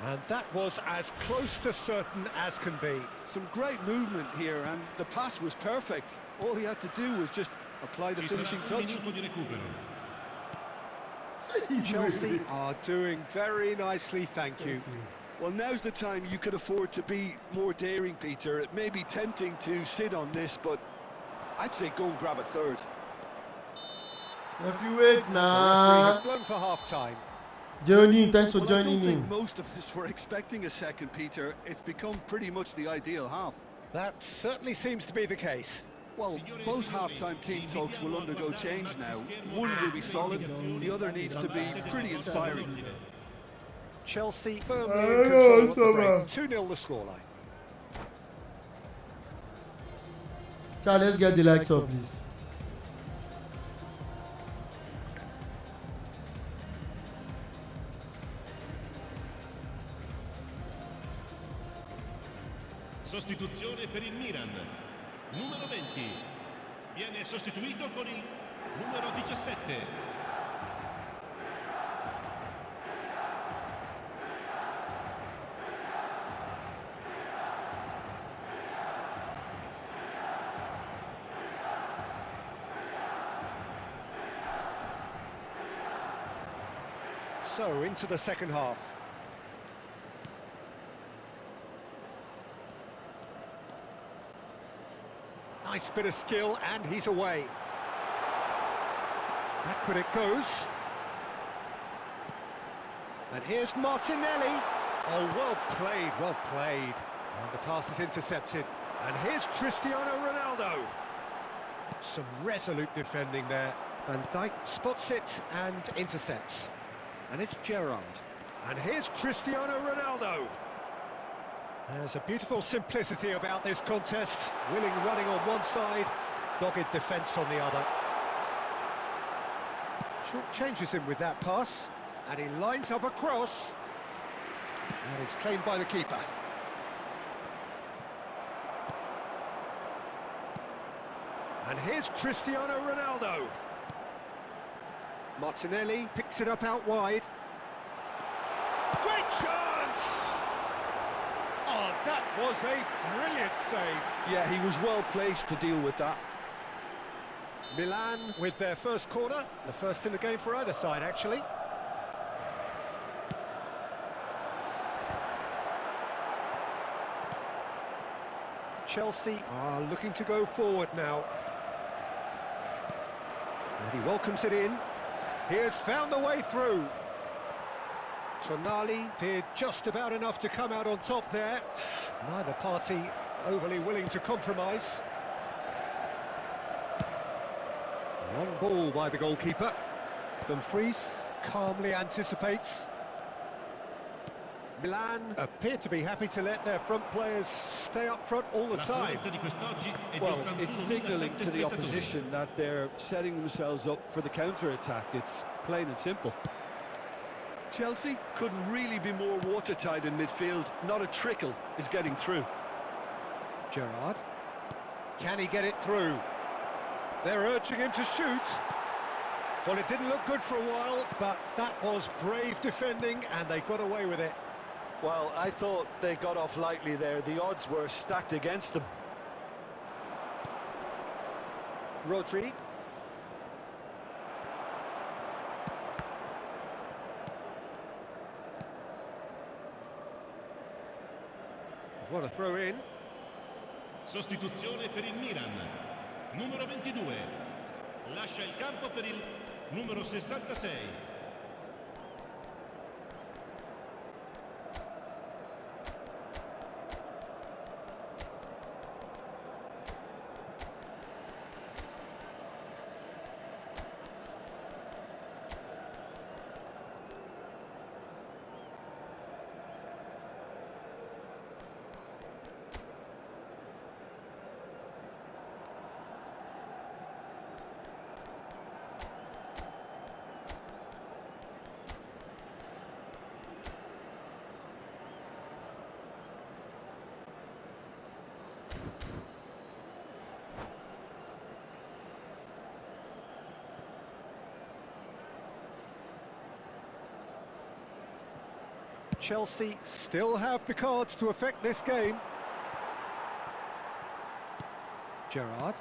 And that was as close to certain as can be. Some great movement here, and the pass was perfect. All he had to do was just apply the finishing touch. Chelsea are doing very nicely, thank you. Well, now's the time you could afford to be more daring, Peter. It may be tempting to sit on this, but I'd say go and grab a third. If you wait The referee now. has blown for half-time. Johnny, thanks for Well, joining I don't think in. most of us were expecting a second, Peter. It's become pretty much the ideal half. That certainly seems to be the case. Well, both half-time team talks will undergo change now. One will be solid, the other needs to be pretty inspiring. Chelsea firmly in control of the break. 2-0 the scoreline. Chat, let's get the likes up, please. Sostituzione per il Milan. Numero 20. Viene sostituito con il numero 17. So, into the second half. Nice bit of skill, and he's away. Backward it goes. And here's Martinelli. Oh, well played, well played. And the pass is intercepted. And here's Cristiano Ronaldo. Some resolute defending there. Van Dijk spots it and intercepts. And it's Gerrard. And here's Cristiano Ronaldo. There's a beautiful simplicity about this contest. Willing running on one side, dogged defence on the other. Short changes him with that pass. And he lines up a cross. And it's claimed by the keeper. And here's Cristiano Ronaldo. Martinelli picks it up out wide. Great chance! Oh, that was a brilliant save. Yeah, he was well placed to deal with that. Milan with their first corner. The first in the game for either side, actually. Chelsea are looking to go forward now. And he welcomes it in. He has found the way through. Tonali did just about enough to come out on top there. Neither party overly willing to compromise. Long ball by the goalkeeper. Dumfries calmly anticipates. Milan appear to be happy to let their front players stay up front all the time. Well, it's signalling to the opposition that they're setting themselves up for the counter-attack. It's plain and simple. Chelsea couldn't really be more watertight in midfield. Not a trickle is getting through. Gerrard. Can he get it through? They're urging him to shoot. Well, it didn't look good for a while, but that was brave defending, and they got away with it. Well, I thought they got off lightly there. The odds were stacked against them. Rodri. What a throw in. Sostituzione per il Milan. Numero 22. Lascia il campo per il numero 66. Chelsea still have the cards to affect this game. Gerrard.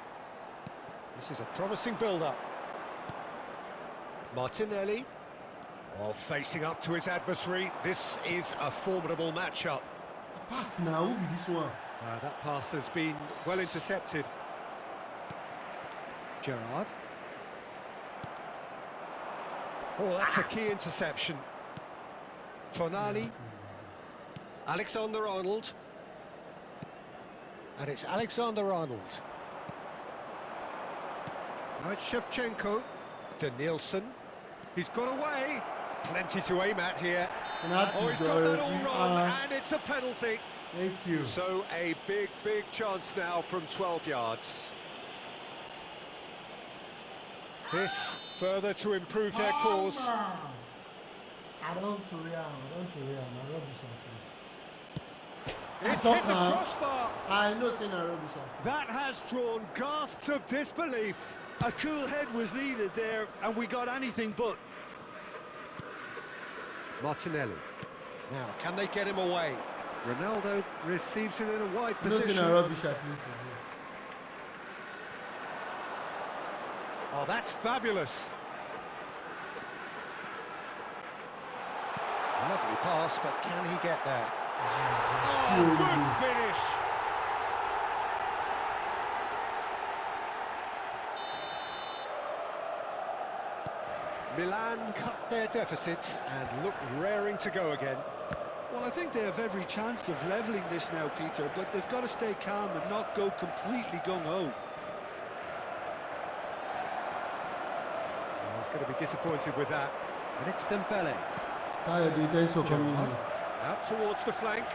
This is a promising build-up. Martinelli. Oh, facing up to his adversary. This is a formidable matchup. Pass now, who be this one? That pass has been well intercepted. Gerrard. Oh, that's a key interception. Tonali. Alexander-Arnold. And it's Alexander-Arnold. Now it's Shevchenko. Danielson. He's got away. Plenty to aim at here. Oh, he's got that all wrong, and it's a penalty. Thank you. So a big, big chance now from 12 yards. This further to improve their cause. I don't worry, my rubbish. It's hit the crossbar. I know saying a rubbish. That has drawn gasps of disbelief. A cool head was needed there, and we got anything but. Martinelli. Now, can they get him away? Ronaldo receives it in a wide position. No, rubbish. Oh, that's fabulous. Lovely pass, but can he get there? Oh, good finish. Milan cut their deficit and look raring to go again. Well, I think they have every chance of levelling this now, Peter, but they've got to stay calm and not go completely gung-ho. going to be disappointed with that. And it's Dembele. Kayode, thanks for coming in. Out towards the flank.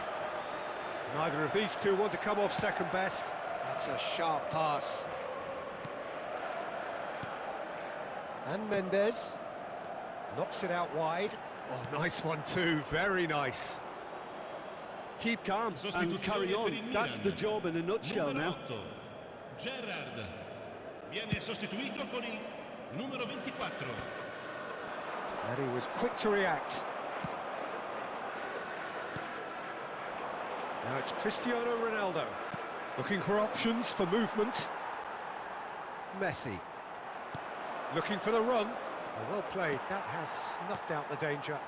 Neither of these two want to come off second best. That's a sharp pass. And Mendes knocks it out wide. Oh, nice one too, very nice. Keep calm and carry on. That's the job in a nutshell now. Gerrard viene sostituito con il numero 24. And he was quick to react. Now it's Cristiano Ronaldo, looking for options for movement. Messi, looking for the run. Oh, well played, that has snuffed out the danger.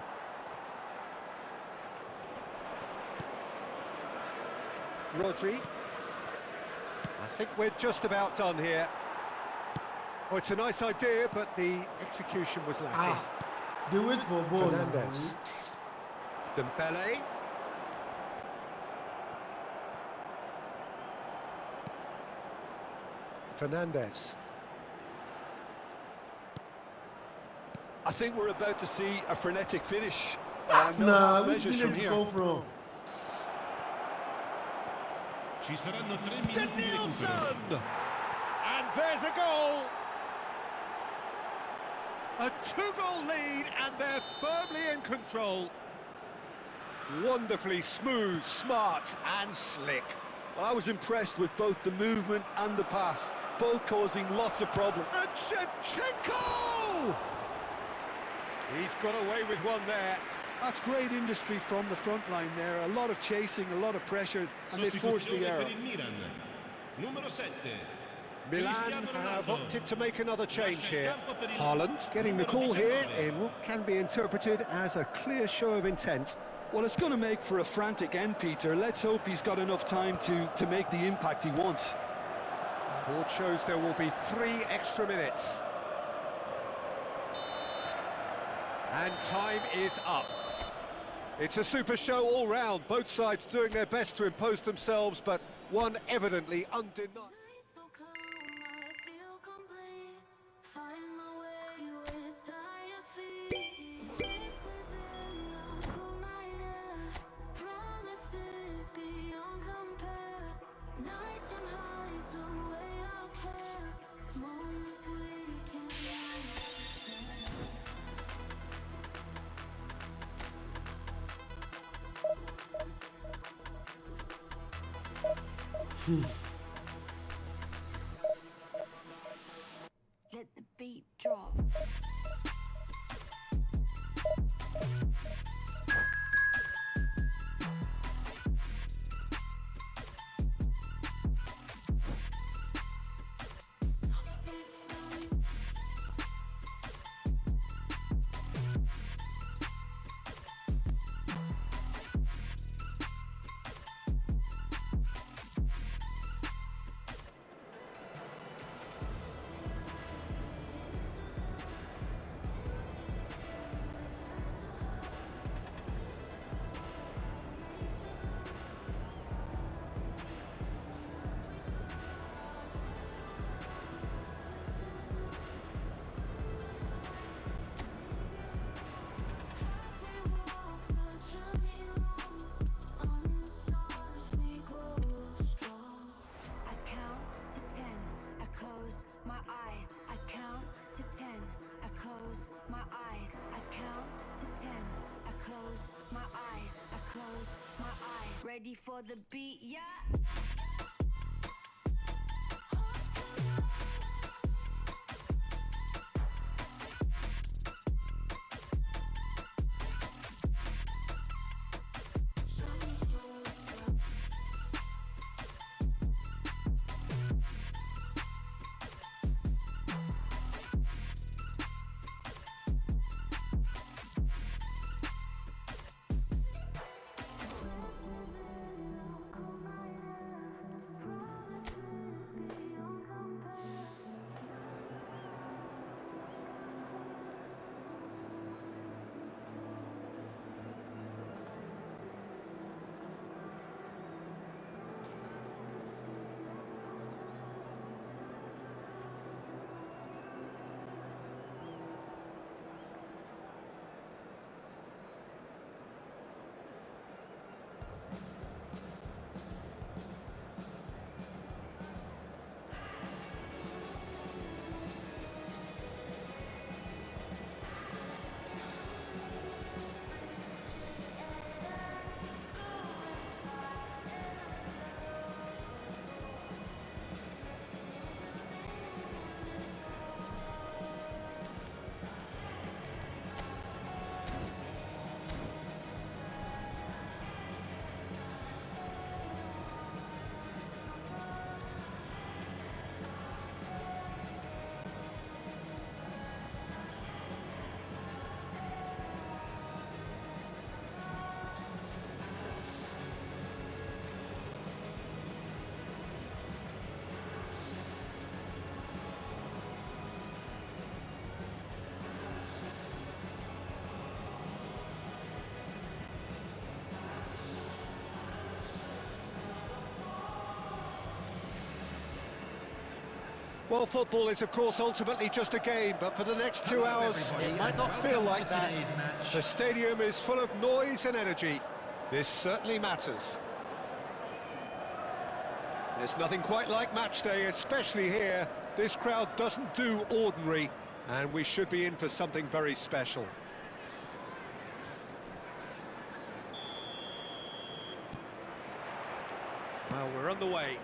Rodri. I think we're just about done here. Oh, it's a nice idea, but the execution was lacking. They wait for ball. Fernandes. Dembele. Fernandes. I think we're about to see a frenetic finish. Nah, which measures from village here. come from? Ci saranno 3 minuti di recupero. And there's a goal! A 2-goal lead, and they're firmly in control. Wonderfully smooth, smart and slick. Well, I was impressed with both the movement and the pass, both causing lots of problems. And Shevchenko! He's got away with one there. That's great industry from the front line there. A lot of chasing, a lot of pressure, and they forced the Sostituzione error. per il Milan. Numero 7. Milan have opted to make another change here. Haaland getting the call here in what can be interpreted as a clear show of intent. Well, it's going to make for a frantic end, Peter. Let's hope he's got enough time to make the impact he wants. Board shows there will be 3 extra minutes. And time is up. It's a super show all round, both sides doing their best to impose themselves, but one evidently undeniable. Let the beat drop. Ready for the beat, yeah? Well, football is, of course, ultimately just a game, but for the next 2 hours, it might not feel like that. The stadium is full of noise and energy. This certainly matters. There's nothing quite like match day, especially here. This crowd doesn't do ordinary, and we should be in for something very special. Well, we're on the way.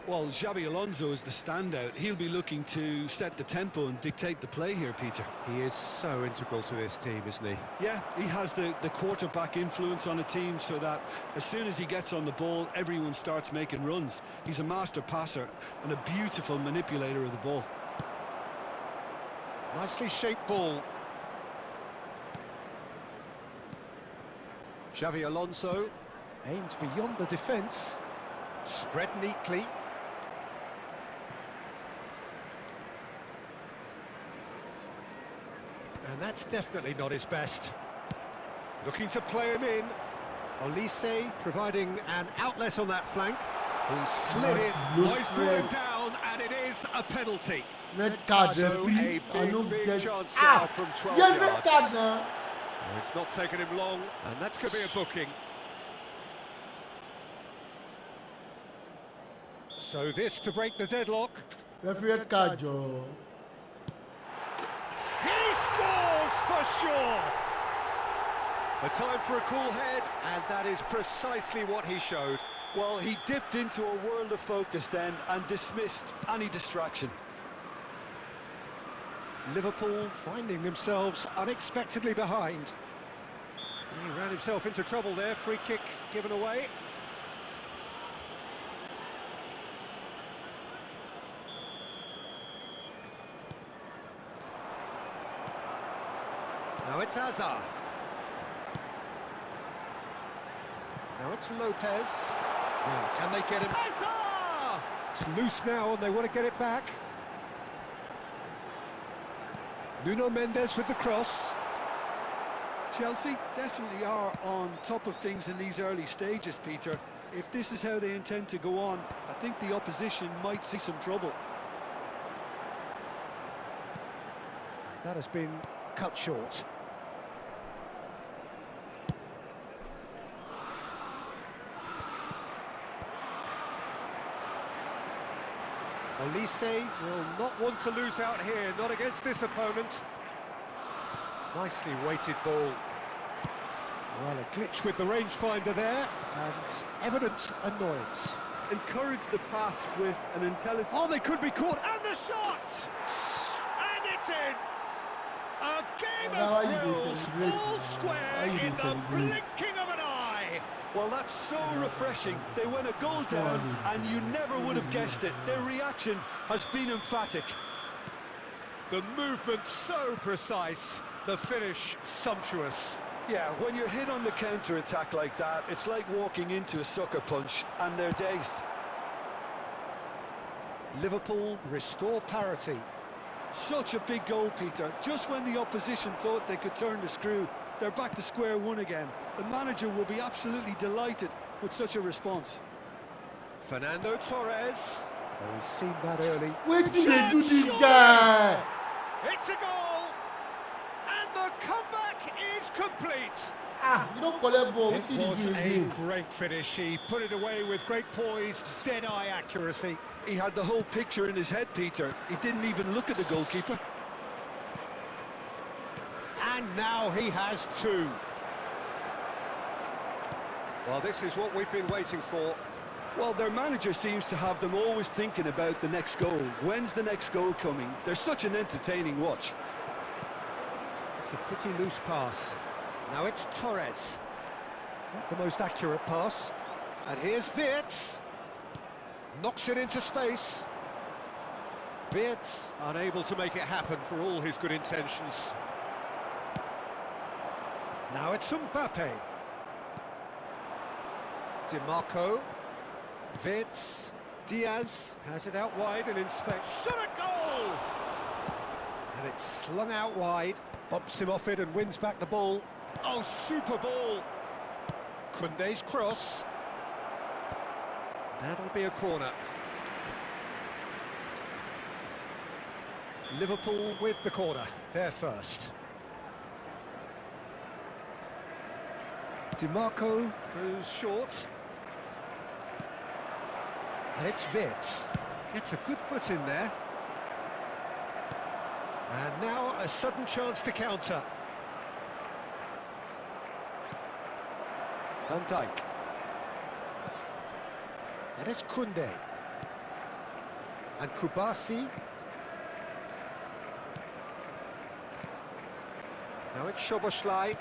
Well, Xabi Alonso is the standout. He'll be looking to set the tempo and dictate the play here, Peter. He is so integral to this team, isn't he? Yeah, he has the quarterback influence on a team so that as soon as he gets on the ball, everyone starts making runs. He's a master passer and a beautiful manipulator of the ball. Nicely shaped ball. Xabi Alonso aimed beyond the defence. Spread neatly. And that's definitely not his best. Looking to play him in. Olise providing an outlet on that flank. He slid in, he's brought him down, and it is a penalty. Red card, So referee. a big get... chance now from 12 yeah, yards. red card now. Well, it's not taken him long, and that's going to be a booking. So this to break the deadlock. Referee red card, Joe. He scores for sure! A time for a cool head, and that is precisely what he showed. Well, he dipped into a world of focus then and dismissed any distraction. Liverpool finding themselves unexpectedly behind. He ran himself into trouble there, free kick given away. Now it's Hazard. Now it's Lopez. Now, can they get him? Hazard! It's loose now and they want to get it back. Nuno Mendes with the cross. Chelsea definitely are on top of things in these early stages, Peter. If this is how they intend to go on, I think the opposition might see some trouble. That has been cut short. Olise will not want to lose out here, not against this opponent. Nicely weighted ball. Well, a glitch with the rangefinder there, and evident annoyance. Encourage the pass with an intelligent... Oh, they could be caught, and the shot! And it's in! A game of thrills, all square in the blinking of an eye! Well, that's so refreshing. They went a goal down, and you never would have guessed it. Their reaction has been emphatic. The movement so precise, the finish sumptuous. Yeah, when you're hit on the counter-attack like that, it's like walking into a sucker punch, and they're dazed. Liverpool restore parity. Such a big goal, Peter. Just when the opposition thought they could turn the screw, they're back to square one again. The manager will be absolutely delighted with such a response. Fernando Torres. Oh, he's seen that early. Wait till they do this guy. It's a goal, and the comeback is complete. You don't collect ball. It was a great finish. He put it away with great poise, dead-eye accuracy. He had the whole picture in his head, Peter. He didn't even look at the goalkeeper. And now he has two. Well, this is what we've been waiting for. Well, their manager seems to have them always thinking about the next goal. When's the next goal coming? They're such an entertaining watch. It's a pretty loose pass. Now it's Torres. Not the most accurate pass. And here's Wirtz. Knocks it into space. Wirtz unable to make it happen for all his good intentions. Now it's Mbappe. DiMarco. Wirtz. Diaz has it out wide and in space. Shot a goal! And it's slung out wide. Bumps him off it and wins back the ball. Oh, super ball! Koundé's cross. That'll be a corner. Liverpool with the corner, they're first. DiMarco goes short. And it's Wirtz. Gets a good foot in there. And now a sudden chance to counter. Van Dijk. And it's Koundé. And Kubasi. Now it's Szoboszlai.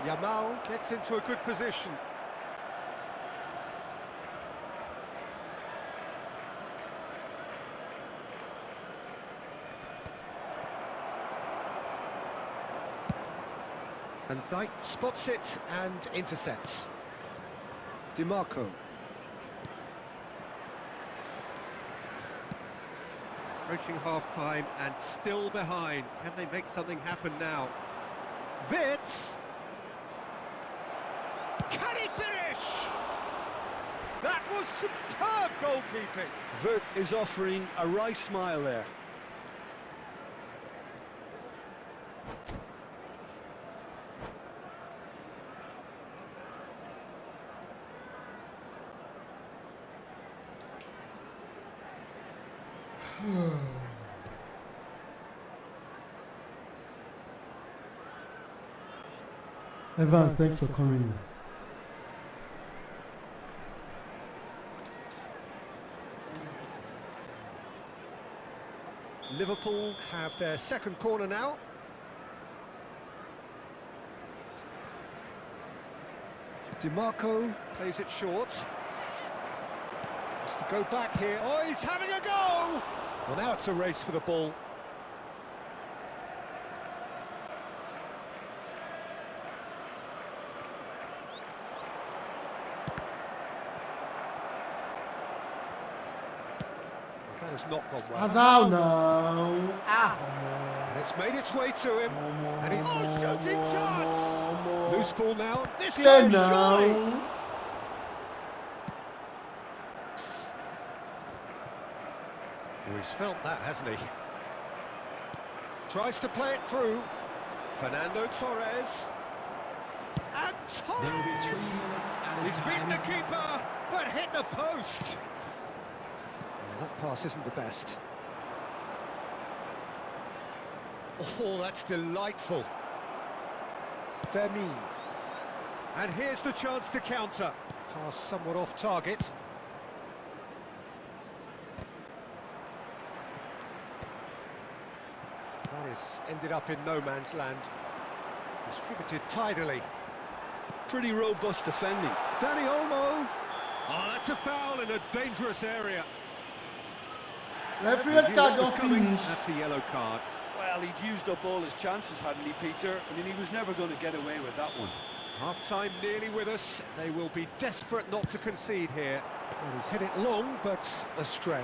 Yamal gets into a good position. And Dijk spots it and intercepts. DiMarco. Approaching half-time and still behind. Can they make something happen now? Wirtz! Can he finish? That was superb goalkeeping. Wirtz is offering a right smile there. Evans, thanks for coming in. Liverpool have their second corner now. DiMarco plays it short. Has to go back here. Oh, he's having a go! Well, now it's a race for the ball. That has not gone well. Hazard now. And it's made its way to him. And he's shooting chance. Loose ball now. This time surely. Oh, he's felt that, hasn't he? Tries to play it through. Fernando Torres. And Torres! He's beaten the keeper, but hit the post. That pass isn't the best. Oh, that's delightful. Vermeer. And here's the chance to counter. Pass somewhat off target. That is ended up in no man's land. Distributed tidily. Pretty robust defending. Dani Olmo. Oh, that's a foul in a dangerous area. Referee card don't finish. That's a yellow card. Well, he'd used up all his chances, hadn't he, Peter? I mean, he was never going to get away with that one. Half-time nearly with us. They will be desperate not to concede here. Well, he's hit it long, but astray.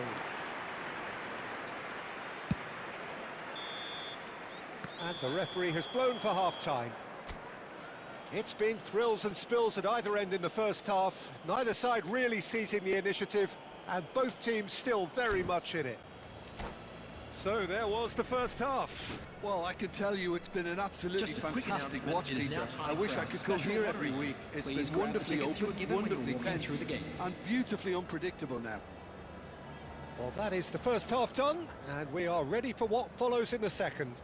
And the referee has blown for half-time. It's been thrills and spills at either end in the first half. Neither side really seizing the initiative, and both teams still very much in it. So there was the first half. Well, I can tell you it's been an absolutely fantastic watch, Peter. I wish I could come here every week. It's been wonderfully open, wonderfully tense, and beautifully unpredictable now. Well, that is the first half done, and we are ready for what follows in the second.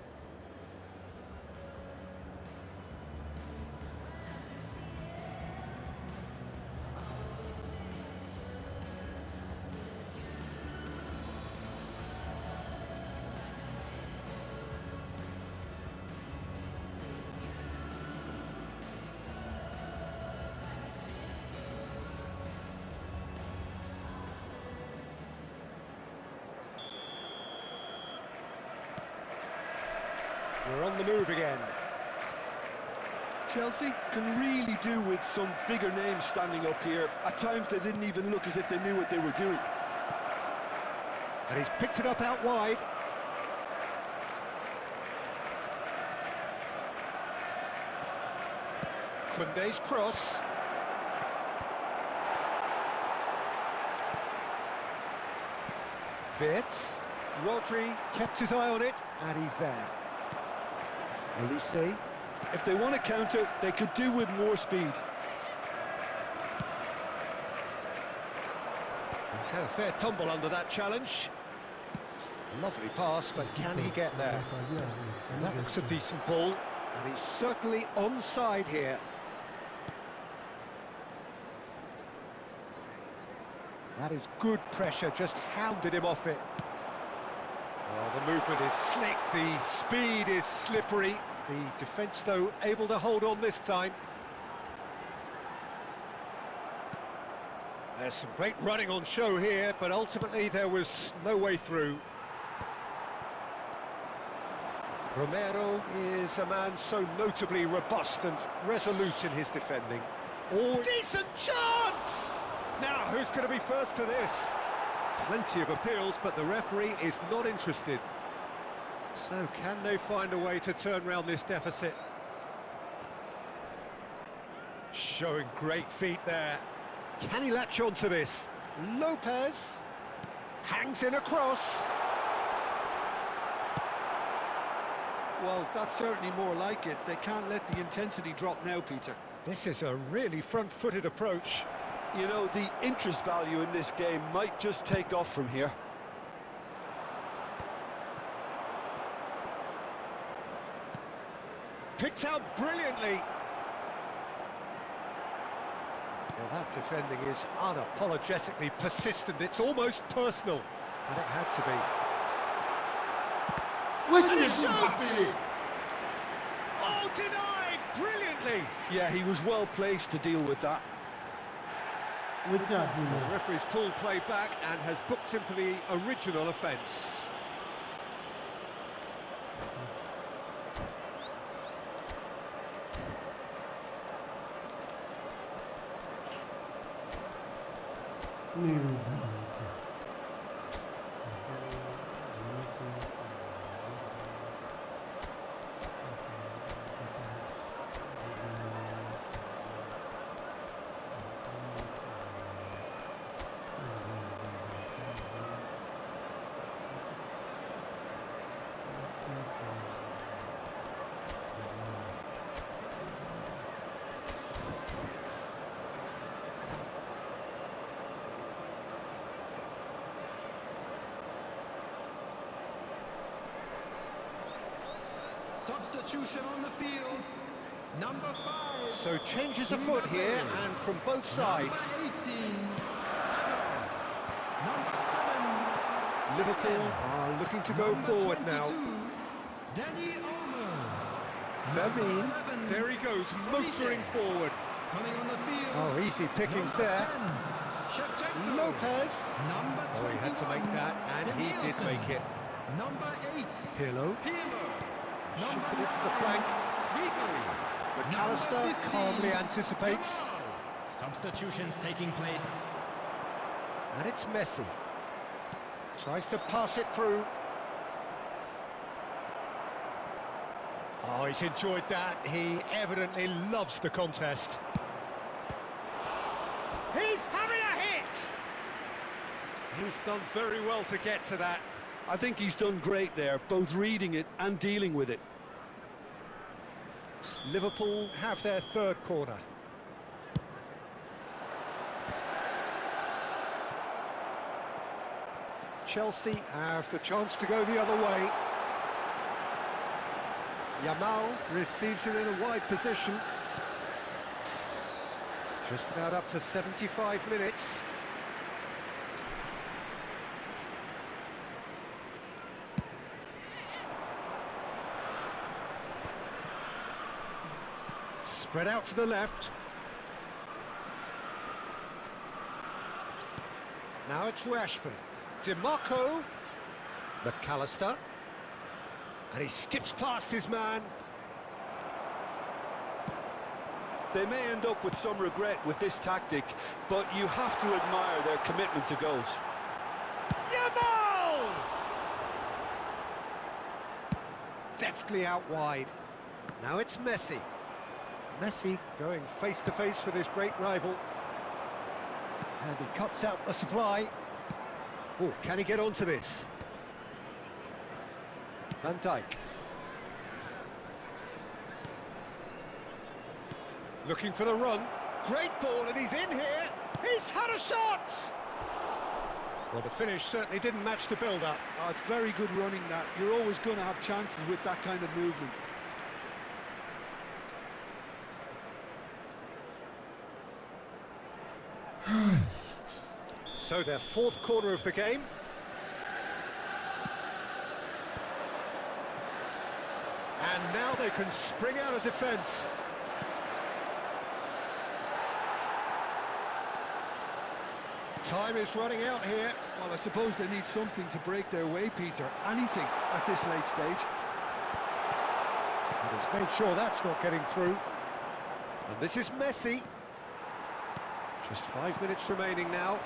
We're on the move again. Chelsea can really do with some bigger names standing up here. At times they didn't even look as if they knew what they were doing. And he's picked it up out wide. Koundé's cross. Wirtz. Rodri kept his eye on it, and he's there. Elise. If they want to counter, they could do with more speed. He's had a fair tumble under that challenge. Lovely pass, but can he get there? And that looks a decent ball, and he's certainly onside here. That is good pressure, just hounded him off it. Oh, the movement is slick, the speed is slippery. The defence, though, able to hold on this time. There's some great running on show here, but ultimately there was no way through. Romero is a man so notably robust and resolute in his defending. Oh, decent chance! Now, who's going to be first to this? Plenty of appeals, but the referee is not interested. So, can they find a way to turn round this deficit? Showing great feet there. Can he latch on to this? Lopez hangs in a cross. Well, that's certainly more like it. They can't let the intensity drop now, Peter. This is a really front-footed approach. You know, the interest value in this game might just take off from here. Picked out brilliantly. Well, that defending is unapologetically persistent. It's almost personal, and it had to be. What's in the Oh, denied brilliantly. Yeah, he was well placed to deal with that. What's up, The referee's pulled play back and has booked him for the original offence. Substitution on the field. Number 5. So changes afoot here, and from both sides. Number 18. Number 7. Liverpool are looking to go forward now. Danny Olmo. Vermeer, there he goes, motoring forward. Coming on the field. Oh, easy pickings there. Lopez. Number 21. Oh, he had to make that, and he did make it. Number 8. Pirlo. Shifted it to the flank. McAllister calmly anticipates. Substitutions taking place. And it's Messi. Tries to pass it through. Oh, he's enjoyed that. He evidently loves the contest. He's having a hit! He's done very well to get to that. I think he's done great there, both reading it and dealing with it. Liverpool have their third corner. Chelsea have the chance to go the other way. Yamal receives it in a wide position. Just about up to 75 minutes. Spread out to the left. Now it's Rashford. DiMarco. McAllister. And he skips past his man. They may end up with some regret with this tactic, but you have to admire their commitment to goals. Yamal! Deftly out wide. Now it's Messi. Messi going face-to-face with his great rival. And he cuts out the supply. Oh, can he get onto this? Van Dijk. Looking for the run. Great ball, and he's in here. He's had a shot! Well, the finish certainly didn't match the build-up. Oh, it's very good running, that. You're always going to have chances with that kind of movement. So their fourth corner of the game. And now they can spring out of defence. Time is running out here. Well, I suppose they need something to break their way, Peter. Anything at this late stage. And he's made sure that's not getting through. And this is Messi. Just 5 minutes remaining now.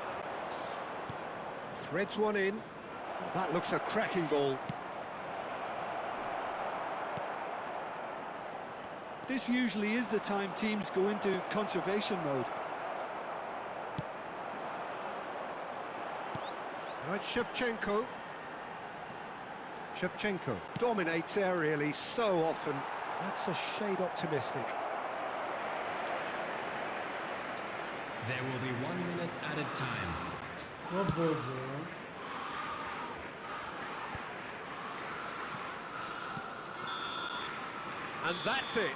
Threads one in. Oh, that looks a cracking ball. This usually is the time teams go into conservation mode. Now it's Shevchenko. Shevchenko dominates aerially so often. That's a shade optimistic. There will be 1 minute added time. What ball, Joe? And that's it.